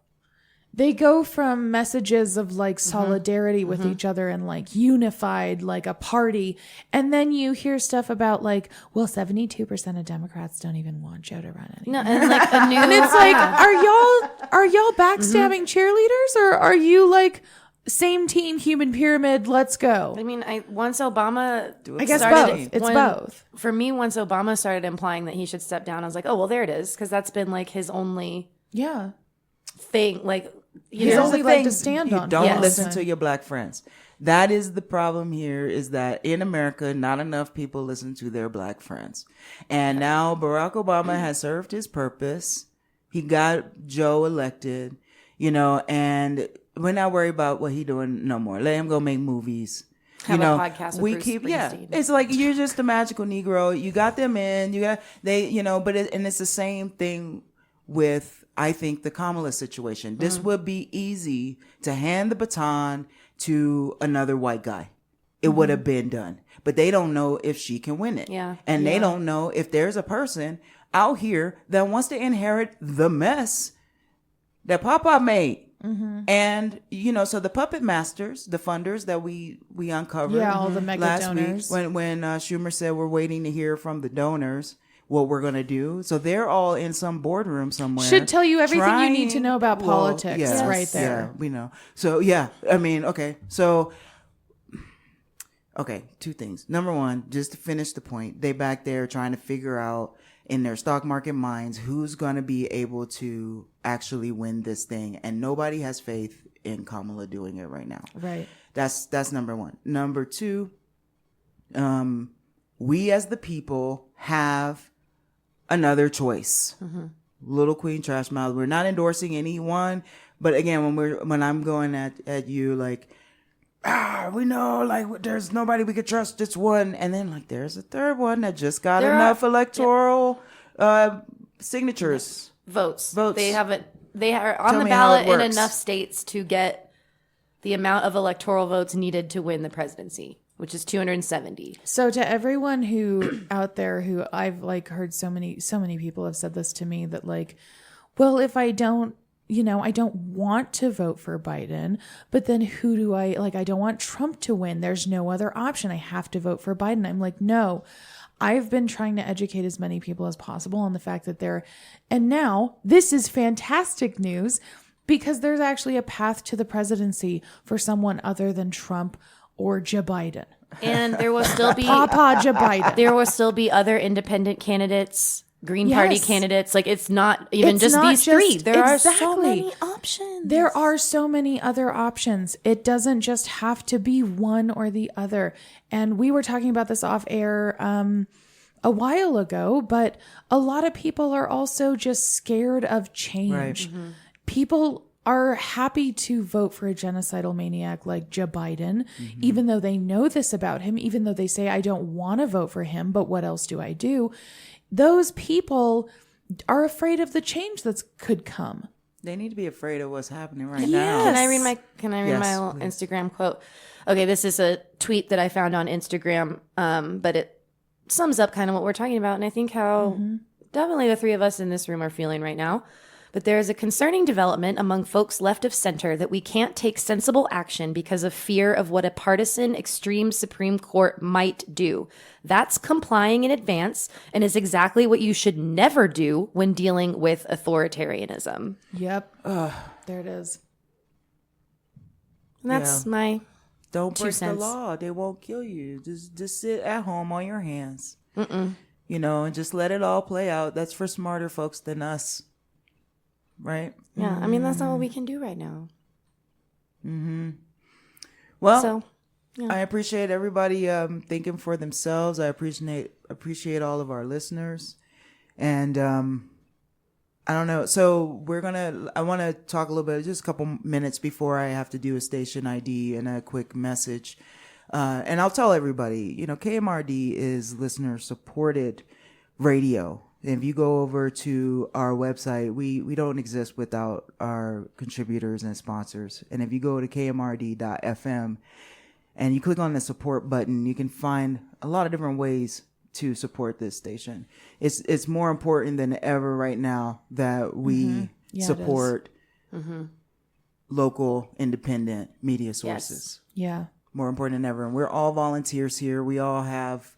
They go from messages of like solidarity with each other and like unified, like a party. And then you hear stuff about like, well, 72% of Democrats don't even want Joe to run anymore. No, and like a new. And it's like, are y'all backstabbing cheerleaders, or are you like same team, human pyramid, let's go? I mean, once Obama, I guess started, both. It's both. For me, once Obama started implying that he should step down, I was like, oh well, there it is, because that's been like his only Yeah. thing. Like, you His know, only leg to stand you on. don't Yes. listen to your black friends. That is the problem here, is that in America, not enough people listen to their black friends. And now Barack Obama has served his purpose. He got Joe elected, and we're not worried about what he doing no more. Let him go make movies. Have a podcast with Bruce Springsteen. It's like you're just a magical Negro. You got them in. And it's the same thing with, I think, the Kamala situation. This would be easy to hand the baton to another white guy. It would have been done. But they don't know if she can win it. Yeah. And they don't know if there's a person out here that wants to inherit the mess that Papa made. And, so the puppet masters, the funders that we uncovered Yeah, all the mega last donors. week when Schumer said we're waiting to hear from the donors what we're going to do. So they're all in some boardroom somewhere. Should tell you everything you need to know about politics right there. Yeah, we know. So, yeah, I mean, okay. So, two things. Number one, just to finish the point, they back there trying to figure out in their stock market minds who's going to be able to actually win this thing. And nobody has faith in Kamala doing it right now. Right. That's number one. Number two, we as the people have another choice. Little Queen Trash Mouth. We're not endorsing anyone, but again, when I'm going at you like, we know like there's nobody we could trust. It's one, and then like there's a third one that just got enough electoral signatures. votes. They are on Tell the me how it ballot in works. enough states to get the amount of electoral votes needed to win the presidency, which is 270. So to everyone who out there who I've like heard so many people have said this to me that like, well, if I don't, I don't want to vote for Biden, but then who do I like? I don't want Trump to win. There's no other option. I have to vote for Biden. I'm like, no. I've been trying to educate as many people as possible on the fact that and now this is fantastic news because there's actually a path to the presidency for someone other than Trump or Joe Biden. And there will still be Papa Joe Biden. there will still be other independent candidates, Green Party Yes. candidates. Like it's not even It's just not these just- three. There are so exactly. many options. There are so many other options. It doesn't just have to be one or the other. And we were talking about this off air a while ago, but a lot of people are also just scared of change. Right. People are happy to vote for a genocidal maniac like Joe Biden, even though they know this about him, even though they say, I don't want to vote for him, but what else do I do? Those people are afraid of the change that could come. They need to be afraid of what's happening right Yes. now. Can I read my Yes, little please. Instagram quote? Okay, this is a tweet that I found on Instagram, but it sums up kind of what we're talking about, and I think how definitely the three of us in this room are feeling right now. But there is a concerning development among folks left of center that we can't take sensible action because of fear of what a partisan extreme Supreme Court might do. That's complying in advance and is exactly what you should never do when dealing with authoritarianism. Yep. There it is. And that's my Don't 2 break cents. the law. They won't kill you. Just sit at home on your hands. And just let it all play out. That's for smarter folks than us. Right? Yeah, I mean, that's not what we can do right now. Well, So I appreciate everybody thinking for themselves. I appreciate all of our listeners. And I don't know. So I want to talk a little bit, just a couple minutes before I have to do a station ID and a quick message. And I'll tell everybody, KMRD is listener supported radio. And if you go over to our website, we don't exist without our contributors and sponsors. And if you go to kmrd.fm and you click on the support button, you can find a lot of different ways to support this station. It's more important than ever right now that we support local independent media sources. Yeah. More important than ever. And we're all volunteers here. We all have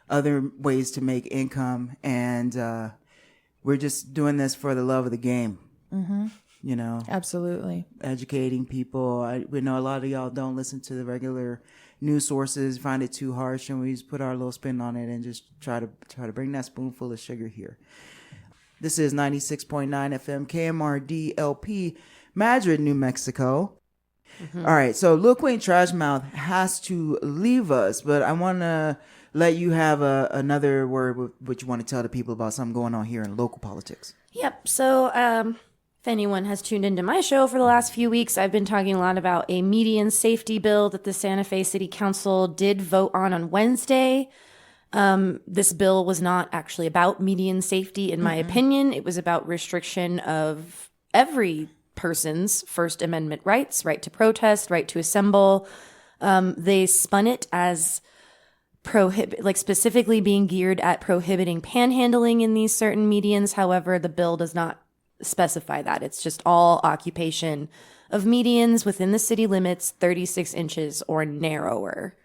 other ways to make income, and we're just doing this for the love of the game. Absolutely. Educating people. We know a lot of y'all don't listen to the regular news sources, find it too harsh, and we just put our little spin on it and just try to bring that spoonful of sugar here. This is 96.9 FM KMRD LP, Madrid, New Mexico. All right, so Lil Queen Trashmouth has to leave us, but I want to let you have another word what you want to tell the people about something going on here in local politics. Yep. So if anyone has tuned into my show for the last few weeks, I've been talking a lot about a median safety bill that the Santa Fe City Council did vote on Wednesday. This bill was not actually about median safety, in my opinion. It was about restriction of every person's First Amendment rights, right to protest, right to assemble. They spun it as specifically being geared at prohibiting panhandling in these certain medians. However, the bill does not specify that. It's just all occupation of medians within the city limits, 36 inches or narrower.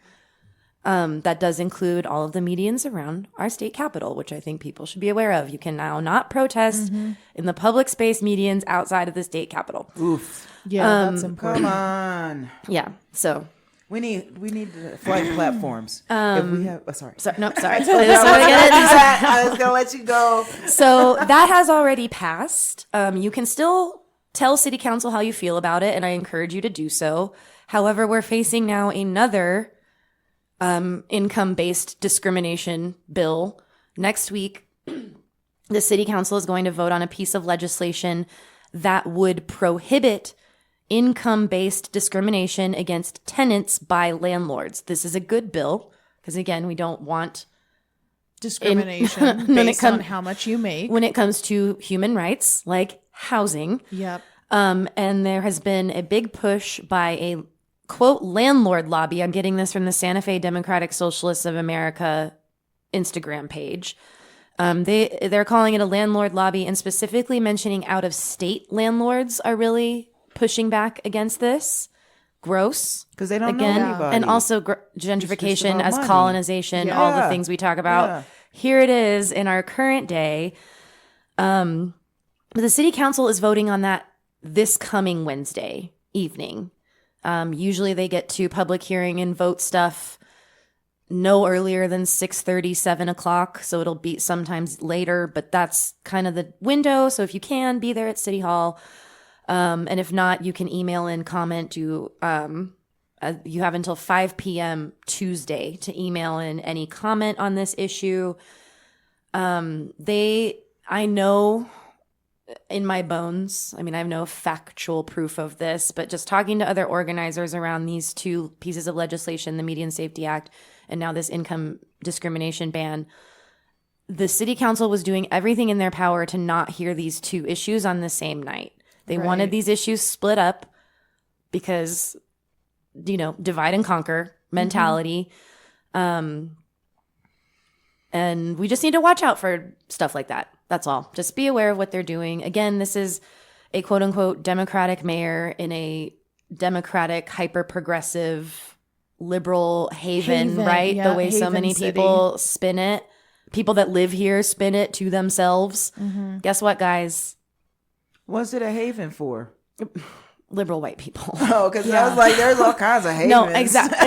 That does include all of the medians around our state capitol, which I think people should be aware of. You can now not protest in the public space medians outside of the state capitol. Oof. Yeah, that's important. Come on. Yeah. So We need flight platforms. If we have, sorry. no, sorry. I was gonna let you go. So that has already passed. You can still tell city council how you feel about it, and I encourage you to do so. However, we're facing now another income-based discrimination bill. Next week, the city council is going to vote on a piece of legislation that would prohibit income-based discrimination against tenants by landlords. This is a good bill because, again, we don't want Discrimination based on how much you make. when it comes to human rights like housing. Yep. And there has been a big push by a, quote, landlord lobby. I'm getting this from the Santa Fe Democratic Socialists of America Instagram page. They're calling it a landlord lobby, and specifically mentioning out-of-state landlords are really pushing back against this. Gross. Because they don't Again, know anybody. and also gentrification about as money. colonization, all the Yeah. things we talk about. Yeah. Here it is in our current day. The city council is voting on that this coming Wednesday evening. Usually they get to public hearing and vote stuff no earlier than 6:30, 7 o'clock. So it'll be sometimes later, but that's kind of the window. So if you can, be there at City Hall. And if not, you can email in comment to, you have until 5 p.m. Tuesday to email in any comment on this issue. I know in my bones, I mean, I have no factual proof of this, but just talking to other organizers around these two pieces of legislation, the Median Safety Act and now this income discrimination ban, the city council was doing everything in their power to not hear these two issues on the same night. They wanted these issues split up because, divide and conquer mentality. And we just need to watch out for stuff like that. That's all. Just be aware of what they're doing. Again, this is a quote unquote Democratic mayor in a Democratic, hyper progressive, liberal haven, right? yeah, the way so haven many city. people spin it. People that live here spin it to themselves. Guess what, guys? What's it a haven for? Liberal white people. Oh, because I was like, there's all kinds of havens. No, exactly.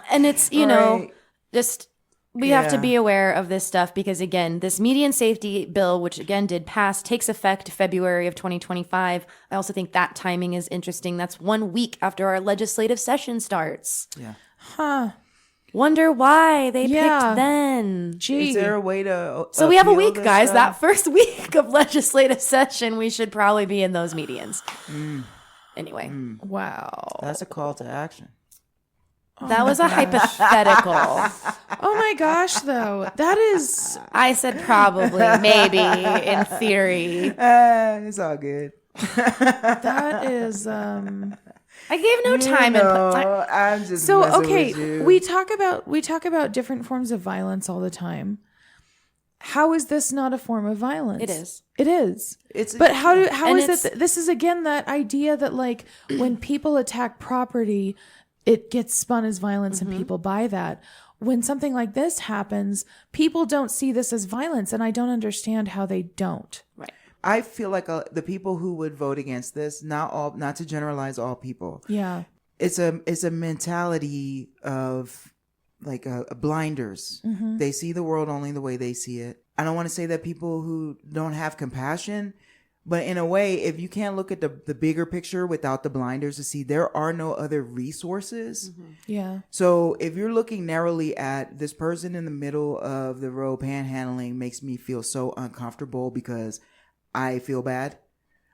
And it's, Right. just we have to be aware of this stuff because, again, this median safety bill, which again did pass, takes effect February of 2025. I also think that timing is interesting. That's 1 week after our legislative session starts. Yeah. Huh. Wonder why they Yeah. picked then. Gee. Is there a way to So we have a appeal week, this guys. stuff? That first week of legislative session, we should probably be in those medians. Anyway, Wow. That's a call to action. that was a hypothetical. Oh my gosh, though. That is. I said probably, maybe, in theory. It's all good. That is. I gave no time input. I'm just So messing okay, with you. we talk about different forms of violence all the time. How is this not a form of violence? It is. It is. It's But how And is it? This is again that idea that like when people attack property, it gets spun as violence and people buy that. When something like this happens, people don't see this as violence, and I don't understand how they don't. Right. I feel like the people who would vote against this, not to generalize all people. Yeah. It's a mentality of like blinders. They see the world only the way they see it. I don't want to say that people who don't have compassion, but in a way, if you can't look at the bigger picture without the blinders to see there are no other resources. Yeah. So if you're looking narrowly at this person in the middle of the road panhandling makes me feel so uncomfortable because I feel bad.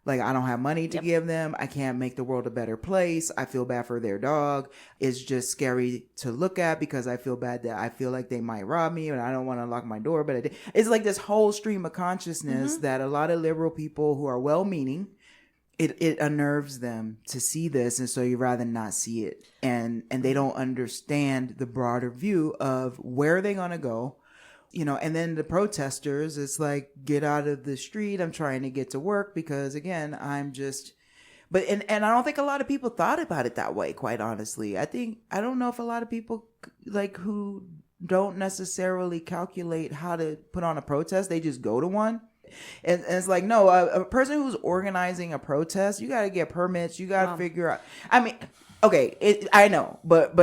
Like I don't have money to give them. I can't make the world a better place. I feel bad for their dog. It's just scary to look at because I feel bad that I feel like they might rob me and I don't want to lock my door. But it's like this whole stream of consciousness that a lot of liberal people who are well-meaning, it unnerves them to see this. And so you rather not see it. And they don't understand the broader view of where they're going to go. You know, and then the protesters, it's like, get out of the street. I'm trying to get to work because, again, I'm just... But, and I don't think a lot of people thought about it that way, quite honestly. I don't know if a lot of people, like, who don't necessarily calculate how to put on a protest, they just go to one. And it's like, no, a person who's organizing a protest, you got to get permits. You got to figure out... I mean, okay, I know. But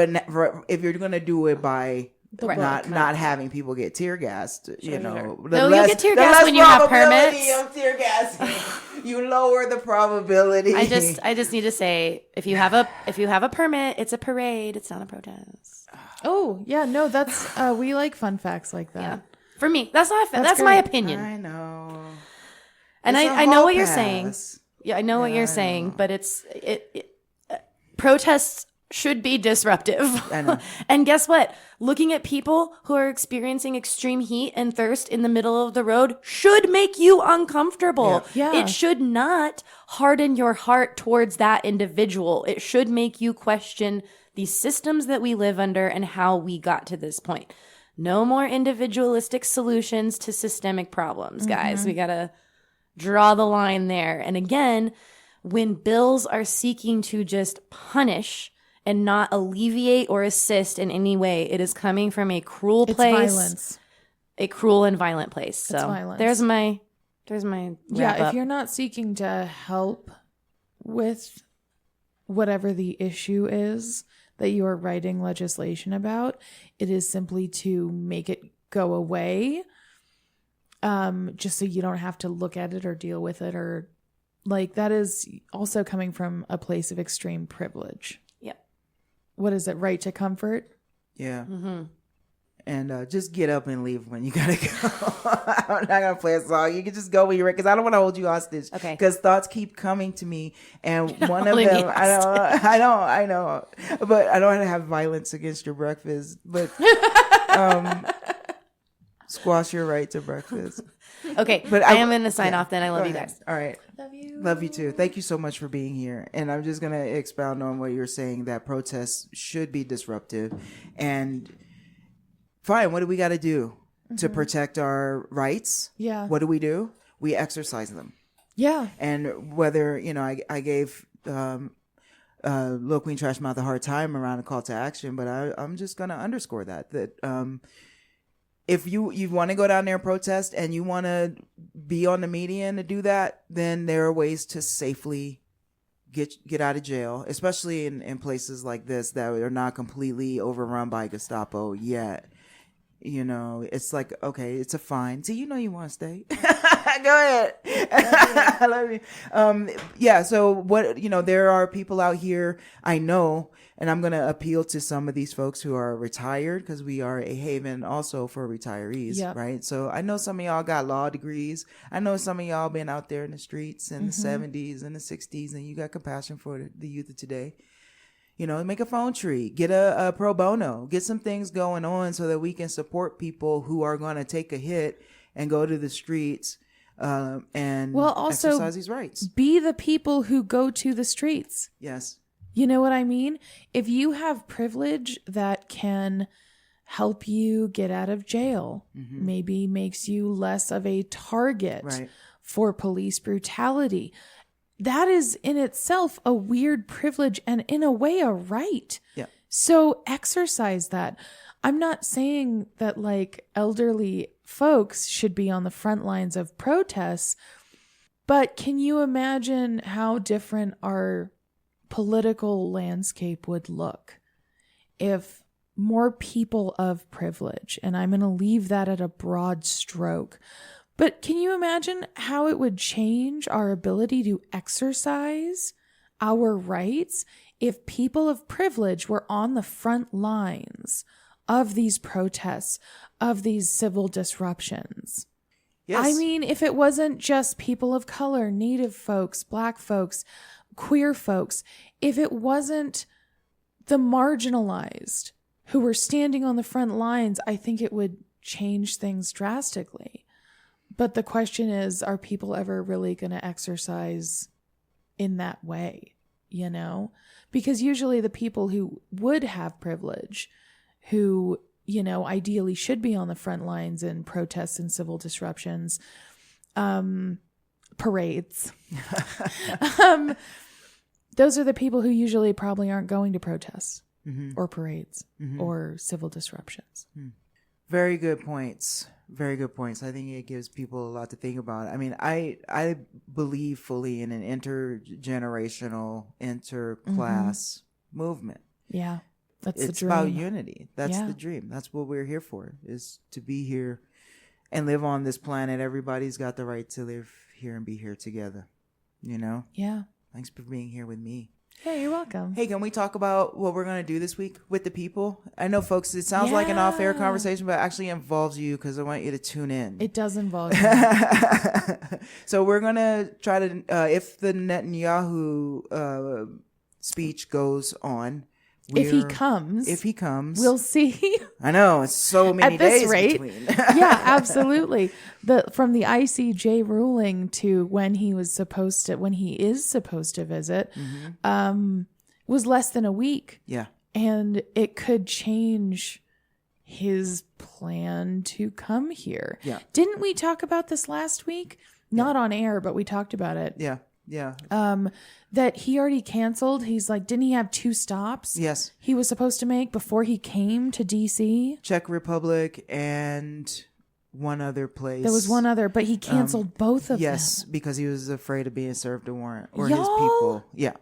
if you're going to do it by... Not having people get tear gassed, you know. No, you'll get tear gassed when you have permits. Of tear gassing, you lower the probability. I just need to say, if you have a permit, it's a parade. It's not a protest. Oh yeah, no, that's we like fun facts like that. Yeah, for me, that's my opinion. I know, and I know what you're saying. Yeah, I know what you're saying, but protests should be disruptive. I know. And guess what? Looking at people who are experiencing extreme heat and thirst in the middle of the road should make you uncomfortable. Yeah. It should not harden your heart towards that individual. It should make you question the systems that we live under and how we got to this point. No more individualistic solutions to systemic problems, guys. We got to draw the line there. And again, when bills are seeking to just punish and not alleviate or assist in any way, it is coming from a cruel place. It's violence. A cruel and violent place. So violence. there's my wrap up. If you're not seeking to help with whatever the issue is that you are writing legislation about, it is simply to make it go away, just so you don't have to look at it or deal with it, or like that is also coming from a place of extreme privilege. What is it? Right to comfort? Yeah. And just get up and leave when you gotta go. I'm not gonna play a song. You can just go when you're ready, because I don't want to hold you hostage. Okay. Because thoughts keep coming to me, and one of holding me them, I know, but I don't want to have violence against your breakfast. But squash your right to breakfast. Okay, But I am going to sign off then. I love you guys. All right. Love you too. Thank you so much for being here. And I'm just going to expound on what you're saying, that protests should be disruptive. And fine, what do we got to do to protect our rights? Yeah. What do? We exercise them. Yeah. And whether, I gave Lil Queen Trash Mouth a hard time around a call to action, but I'm just going to underscore that if you want to go down there and protest and you want to be on the median to do that, then there are ways to safely get out of jail, especially in places like this that are not completely overrun by Gestapo yet. You know, it's like, okay, it's a fine. See, you know you want to stay. Go ahead. I love you. Yeah, so what, you know, there are people out here, I know, and I'm going to appeal to some of these folks who are retired, because we are a haven also for retirees, Yep. right? So I know some of y'all got law degrees. I know some of y'all been out there in the streets in the 70s and the 60s, and you got compassion for the youth of today. You know, make a phone tree, get a pro bono, get some things going on so that we can support people who are going to take a hit and go to the streets and also exercise these rights. be the people who go to the streets. Yes. You know what I mean? If you have privilege that can help you get out of jail, maybe makes you less of a target for police brutality. That is in itself a weird privilege and in a way a right. Yeah. So exercise that. I'm not saying that like elderly folks should be on the front lines of protests, but can you imagine how different our political landscape would look if more people of privilege, and I'm going to leave that at a broad stroke, but can you imagine how it would change our ability to exercise our rights if people of privilege were on the front lines of these protests, of these civil disruptions? Yes. I mean, if it wasn't just people of color, Native folks, Black folks, queer folks, if it wasn't the marginalized who were standing on the front lines, I think it would change things drastically. But the question is, are people ever really going to exercise in that way, you know? Because usually the people who would have privilege, who, you know, ideally should be on the front lines in protests and civil disruptions, parades, those are the people who usually probably aren't going to protests or parades or civil disruptions. Very good points. Very good points. I think it gives people a lot to think about. I mean, I believe fully in an intergenerational, interclass movement. Yeah, that's It's the dream. about unity. That's the dream. That's what we're here for, is to be here and live on this planet. Everybody's got the right to live here and be here together, you know? Yeah. Thanks for being here with me. Yeah, you're welcome. Hey, can we talk about what we're going to do this week with the people? I know, folks, it sounds like an off-air conversation, but it actually involves you, because I want you to tune in. It does involve you. So we're going to try to, if the Netanyahu speech goes on, if he comes, we'll see. I know, it's so many At this days rate, between. yeah, absolutely. From the ICJ ruling to when he is supposed to visit, was less than a week. Yeah. And it could change his plan to come here. Yeah. Didn't we talk about this last week? Not on air, but we talked about it. Yeah. Yeah. That he already canceled. He's like, didn't he have 2 stops? Yes. He was supposed to make before he came to DC? Czech Republic and one other place. There was one other, but he canceled both of them. Yes, because he was afraid of being served a warrant, or Y'all? his people. Yeah.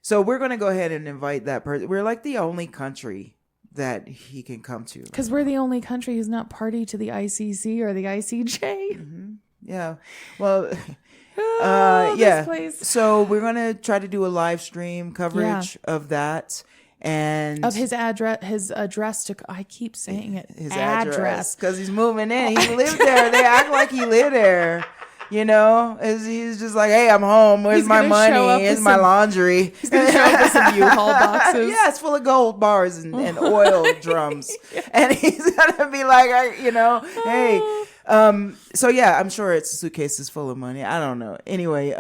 So we're going to go ahead and invite that person. We're like the only country that he can come to. Because we're the only country who's not party to the ICC or the ICJ. Yeah. Well, This place. So we're going to try to do a live stream coverage of that. And Of his address to, I keep saying it. his address, because he's moving in. He lived there. They act like he lived there. You know, he's just like, hey, I'm home. Where's my money? Here's my laundry. He's going to show up with some U-Haul boxes. Yeah, it's full of gold bars and oil drums. And he's going to be like, hey. So yeah, I'm sure it's suitcases full of money. I don't know. Anyway,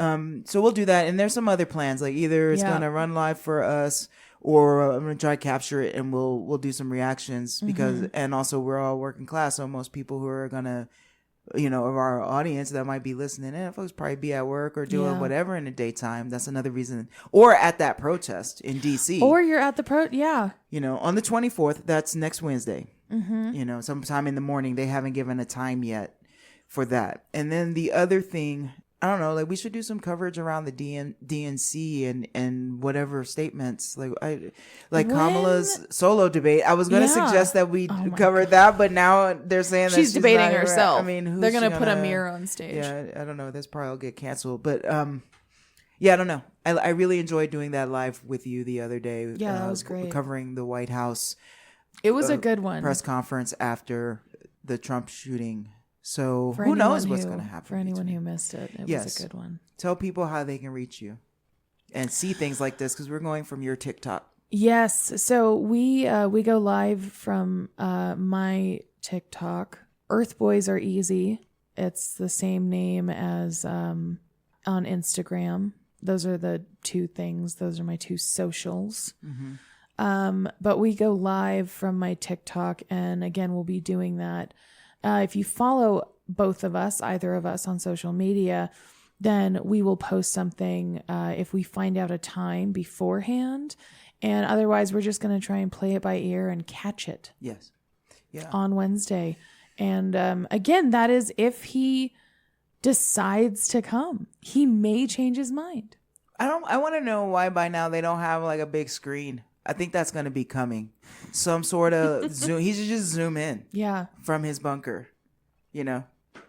so we'll do that. And there's some other plans. Like either it's going to run live for us, or I'm going to try to capture it and we'll do some reactions, because, and also we're all working class. So most people who are going to, of our audience that might be listening in, folks probably be at work or doing whatever in the daytime. That's another reason. Or at that protest in DC. Or you're at the on the 24th, that's next Wednesday. Sometime in the morning. They haven't given a time yet for that. And then the other thing I don't know, like we should do some coverage around the DNC and whatever statements like Kamala's solo debate. I was going to suggest that we cover that, but now they're saying that she's debating not, herself. I mean, they're going to put a mirror on stage. Yeah, I don't know. This probably will get canceled, but yeah, I don't know. I really enjoyed doing that live with you the other day. Yeah, that was great. Covering the White House. It was a good one. Press conference after the Trump shooting. So who knows what's going to happen. For anyone who missed it, it was a good one. Tell people how they can reach you and see things like this, because we're going from your TikTok. Yes. So we go live from my TikTok. Earth Boys Are Easy. It's the same name as on Instagram. Those are the two things. Those are my two socials. Mm-hmm. But we go live from my TikTok, and again, we'll be doing that. If you follow both of us, either of us on social media, then we will post something if we find out a time beforehand. And otherwise, we're just going to try and play it by ear and catch it. Yes. Yeah. On Wednesday. And again, that is if he decides to come. He may change his mind. I want to know why by now they don't have like a big screen. I think that's going to be coming. Some sort of zoom. He should just zoom in. Yeah. From his bunker. You know?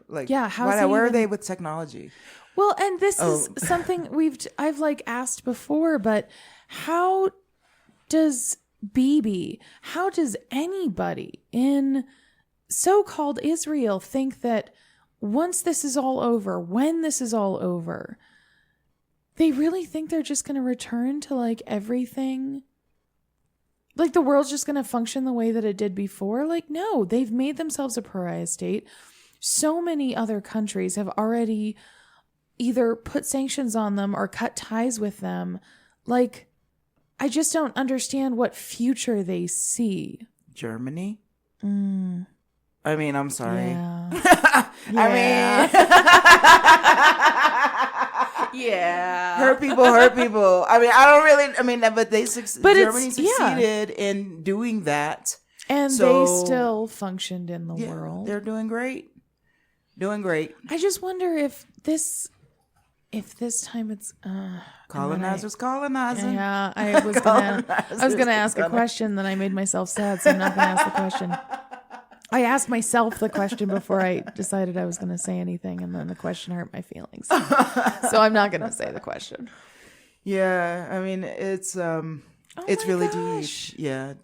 Like, yeah, where are they with technology? Well, and this is something I've like asked before, but how does how does anybody in so-called Israel think that once this is all over, when this is all over, they really think they're just going to return to like everything? Like the world's just going to function the way that it did before? Like, no, they've made themselves a pariah state. So many other countries have already either put sanctions on them or cut ties with them. Like, I just don't understand what future they see. Germany? I mean, I'm sorry. Yeah. Yeah. Hurt people. I mean, I don't really, but Germany succeeded in doing that. And they still functioned in the world. They're doing great. I just wonder if this time it's colonizers colonizing. Yeah, I was gonna ask a question, then I made myself sad, so I'm not gonna ask the question. I asked myself the question before I decided I was gonna say anything, and then the question hurt my feelings. So I'm not gonna say the question. Yeah, I mean it's really deep. Yeah,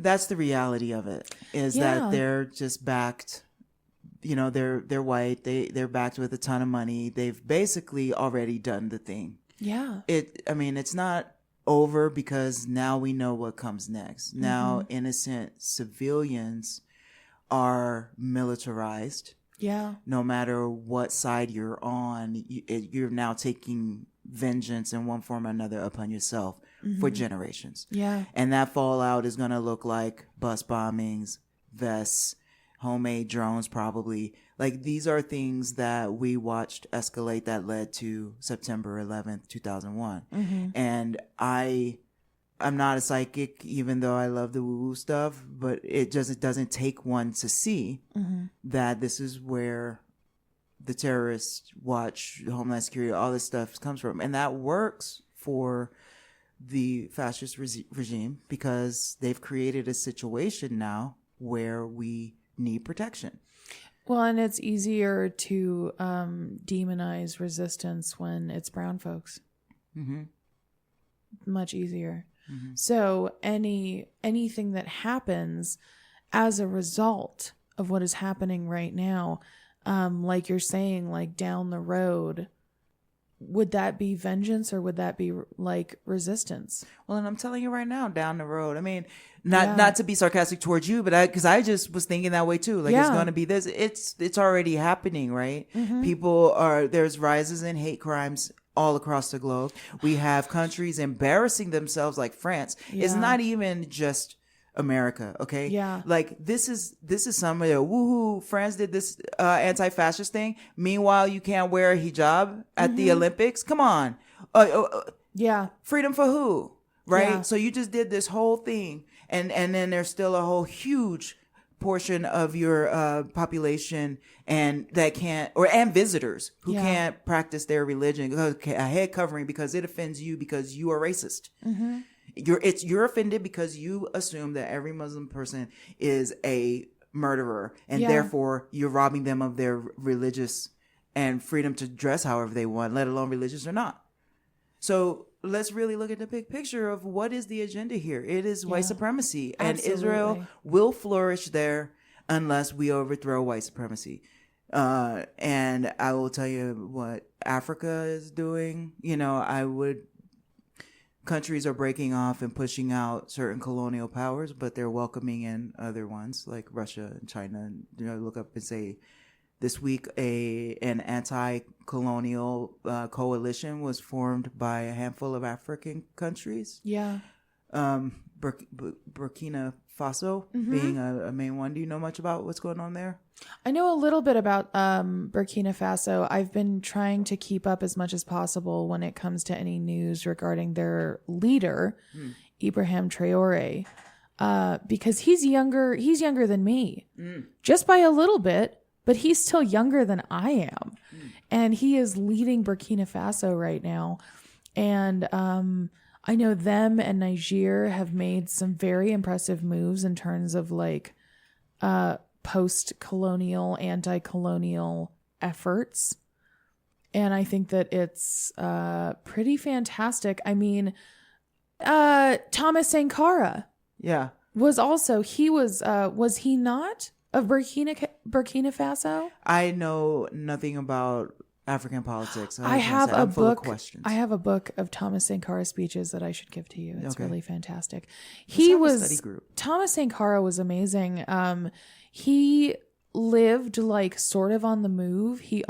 that's the reality of it, is that they're just backed. You know, they're white. They're backed with a ton of money. They've basically already done the thing. Yeah. It's not over, because now we know what comes next. Mm-hmm. Now innocent civilians are militarized. Yeah. No matter what side you're on, you're now taking vengeance in one form or another upon yourself for generations. Yeah. And that fallout is going to look like bus bombings, vests, homemade drones, probably. Like, these are things that we watched escalate that led to September 11th, 2001. Mm-hmm. And I'm not a psychic, even though I love the woo-woo stuff, but it doesn't take one to see that this is where the terrorist watch, Homeland Security, all this stuff comes from. And that works for the fascist regime, because they've created a situation now where we need protection. Well, and it's easier to demonize resistance when it's brown folks. Mm-hmm. Much easier. Mm-hmm. So anything that happens as a result of what is happening right now, like you're saying, like down the road, would that be vengeance or would that be like resistance? Well, and I'm telling you right now, down the road. I mean, not to be sarcastic towards you, but because I just was thinking that way too. Like, it's going to be this. It's already happening, right? Mm-hmm. There's rises in hate crimes all across the globe. We have countries embarrassing themselves, like France. Yeah. It's not even just America, okay? Yeah. Like, this is some of the woohoo, France did this anti-fascist thing. Meanwhile, you can't wear a hijab at the Olympics. Come on. Yeah. Freedom for who? Right? Yeah. So you just did this whole thing, and then there's still a whole huge portion of your population and that can't, and visitors who can't practice their religion, a head covering because it offends you because you are racist. Mm-hmm. You're offended because you assume that every Muslim person is a murderer, and therefore you're robbing them of their religious and freedom to dress however they want, let alone religious or not. So let's really look at the big picture of what is the agenda here. It is white supremacy, and Israel will flourish there unless we overthrow white supremacy. And I will tell you what Africa is doing. Countries are breaking off and pushing out certain colonial powers, but they're welcoming in other ones like Russia and China. Look up and say, this week an anti-colonial coalition was formed by a handful of African countries. Yeah. Burkina Faso being a main one. Do you know much about what's going on there? I know a little bit about Burkina Faso. I've been trying to keep up as much as possible when it comes to any news regarding their leader, Ibrahim Traore, because he's younger than me, just by a little bit, but he's still younger than I am. And he is leading Burkina Faso right now. And I know them and Niger have made some very impressive moves in terms of like post-colonial, anti-colonial efforts. And I think that it's pretty fantastic. I mean, Thomas Sankara was also, was he not of Burkina Faso? I know nothing about African politics. I have a book. I have a book of Thomas Sankara speeches that I should give to you. It's really fantastic. Thomas Sankara was amazing. He lived like sort of on the move. He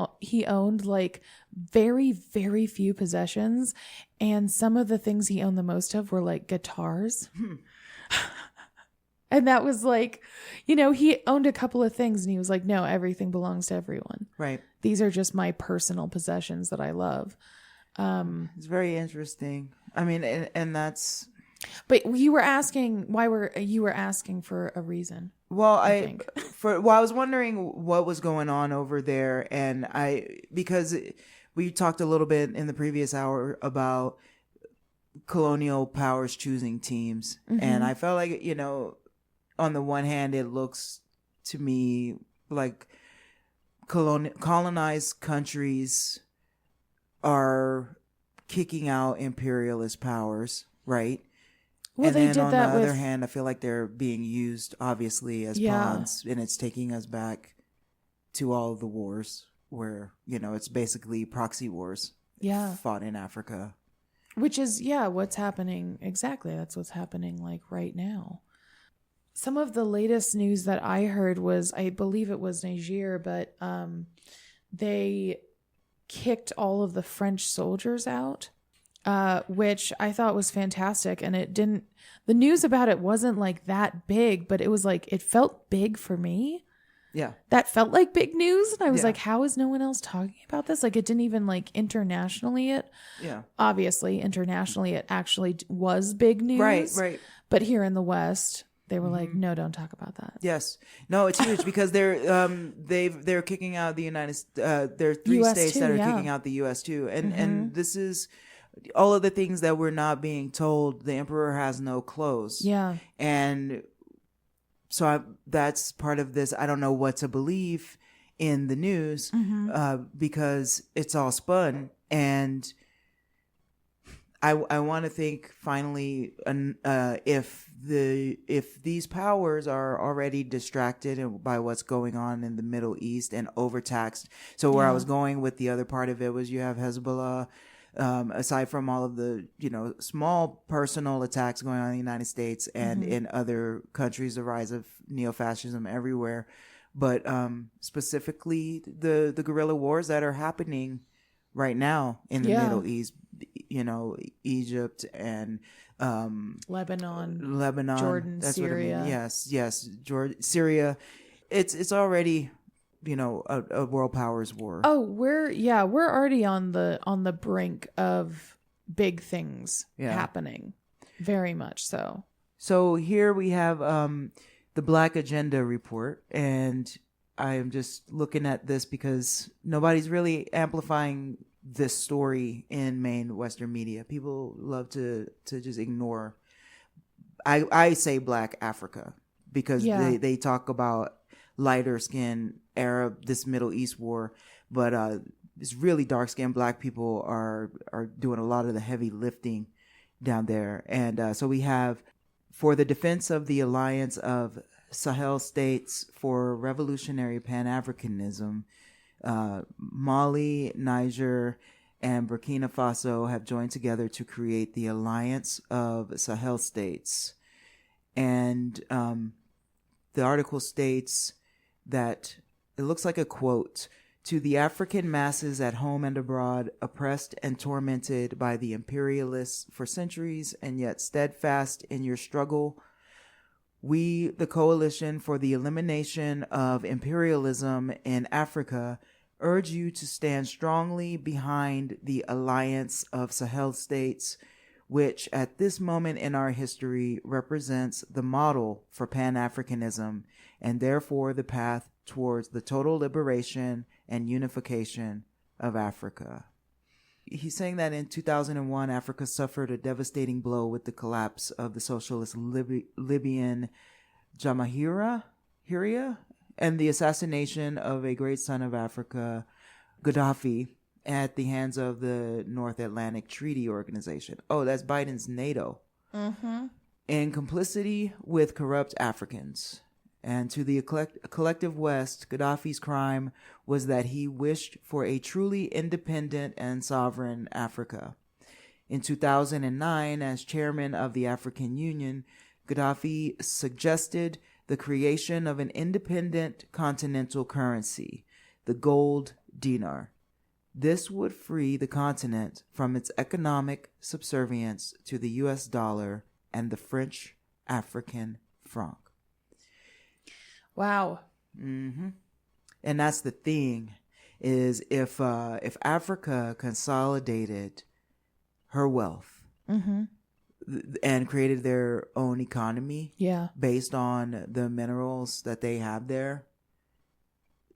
owned like very, very few possessions, and some of the things he owned the most of were like guitars. And that was like, he owned a couple of things and he was like, no, everything belongs to everyone. Right. These are just my personal possessions that I love. It's very interesting. I mean, and that's. But you were asking, you were asking for a reason. Well, I was wondering what was going on over there. And because we talked a little bit in the previous hour about colonial powers choosing teams. Mm-hmm. And I felt like, on the one hand, it looks to me like colonized countries are kicking out imperialist powers, right? Well, and then on the other hand, I feel like they're being used, obviously, as pawns, and it's taking us back to all of the wars where, it's basically proxy wars fought in Africa. Which is, what's happening. Exactly. That's what's happening like right now. Some of the latest news that I heard was, I believe it was Niger, but they kicked all of the French soldiers out, which I thought was fantastic. And the news about it wasn't like that big, but it was like, it felt big for me. Yeah. That felt like big news. And I was like, how is no one else talking about this? Like, it didn't even like internationally obviously internationally it actually was big news. Right. But here in the West, they were like, no, don't talk about that. Yes. No, it's huge because they're kicking out the United States. There are 3 US states that are kicking out the U.S. too. And this is all of the things that we're not being told. The emperor has no clothes. Yeah. And so that's part of this. I don't know what to believe in the news because it's all spun. And I want to think finally if these powers are already distracted by what's going on in the Middle East and overtaxed. So where I was going with the other part of it was you have Hezbollah, aside from all of the small personal attacks going on in the United States and in other countries, the rise of neo-fascism everywhere, but specifically the guerrilla wars that are happening right now in the Middle East. Egypt and Lebanon, Jordan, that's Syria. What I mean. Yes, Syria. It's already a world powers war. Oh, we're already on the brink of big things happening, very much so. So here we have the Black Agenda report, and I am just looking at this because nobody's really amplifying this story in main Western media. People love to just ignore. I say Black Africa because they talk about lighter skin Arab, this Middle East war, but it's really dark skinned Black people are doing a lot of the heavy lifting down there. And so we have, for the defense of the alliance of Sahel states for revolutionary Pan-Africanism, Mali, Niger, and Burkina Faso have joined together to create the Alliance of Sahel States. And the article states that, it looks like a quote, "To the African masses at home and abroad, oppressed and tormented by the imperialists for centuries and yet steadfast in your struggle, we, the Coalition for the Elimination of Imperialism in Africa, urge you to stand strongly behind the Alliance of Sahel States, which at this moment in our history represents the model for Pan-Africanism and therefore the path towards the total liberation and unification of Africa." He's saying that in 2001, Africa suffered a devastating blow with the collapse of the socialist Libyan Jamahiriya and the assassination of a great son of Africa, Gaddafi, at the hands of the North Atlantic Treaty Organization. Oh, that's Biden's NATO. Mm-hmm. In complicity with corrupt Africans. And to the collective West, Gaddafi's crime was that he wished for a truly independent and sovereign Africa. In 2009, as chairman of the African Union, Gaddafi suggested the creation of an independent continental currency, the gold dinar. This would free the continent from its economic subservience to the US dollar and the French African franc. Wow. Mm-hmm. And that's the thing, is if Africa consolidated her wealth and created their own economy based on the minerals that they have there,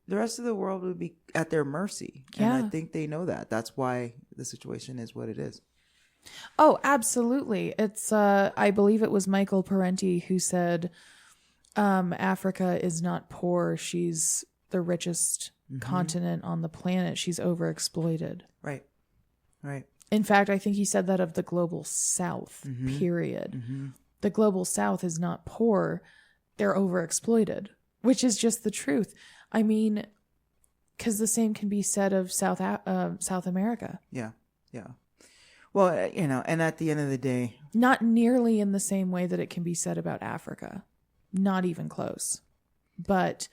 the rest of the world would be at their mercy. Yeah. And I think they know that. That's why the situation is what it is. Oh, absolutely. It's I believe it was Michael Parenti who said Africa is not poor. She's the richest continent on the planet. She's overexploited. Right. In fact, I think he said that of the global South, period. Mm-hmm. The global South is not poor. They're overexploited, which is just the truth. I mean, because the same can be said of South America. Yeah. Well, and at the end of the day, not nearly in the same way that it can be said about Africa. Not even close. But,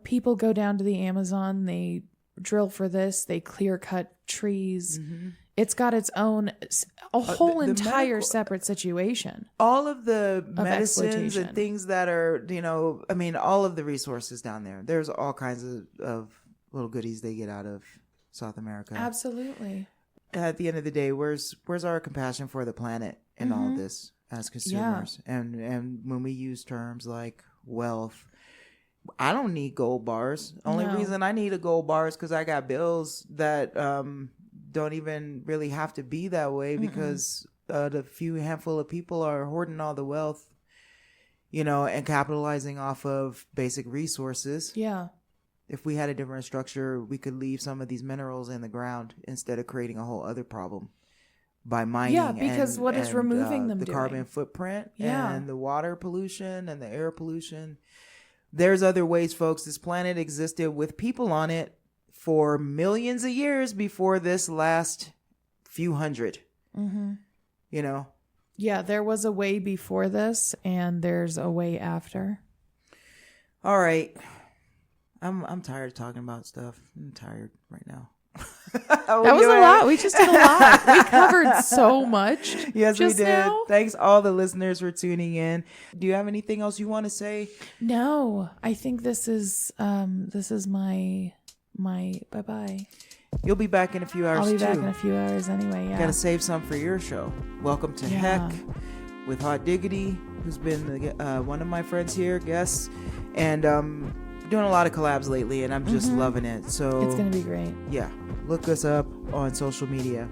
people go down to the Amazon, they drill for this, they clear cut trees. Mm-hmm. It's got its own, whole entire separate situation. All of the medicines and things that are, all of the resources down there. There's all kinds of little goodies they get out of South America. Absolutely. At the end of the day, where's our compassion for the planet in all this as consumers? Yeah. And when we use terms like wealth, I don't need gold bars. Only reason I need a gold bar is because I got bills that don't even really have to be that way because the few handful of people are hoarding all the wealth, and capitalizing off of basic resources. Yeah. If we had a different structure, we could leave some of these minerals in the ground instead of creating a whole other problem by mining. Yeah, because what is removing them the doing? Carbon footprint and the water pollution and the air pollution. There's other ways, folks. This planet existed with people on it for millions of years before this last few hundred. Mm-hmm. Yeah, there was a way before this, and there's a way after. All right. I'm tired of talking about stuff. I'm tired right now. That was a lot. We just did a lot. We covered so much. Yes, we did. Now. Thanks all the listeners for tuning in. Do you have anything else you want to say? No, I think this is my bye-bye. You'll be back in a few hours. I'll be back in a few hours anyway. Yeah. Gotta save some for your show. Welcome to Heck with Hawt Diggity. who's been one of my friends here, guests, and doing a lot of collabs lately, and I'm just loving it. So It's going to be great. yeah, look us up on social media.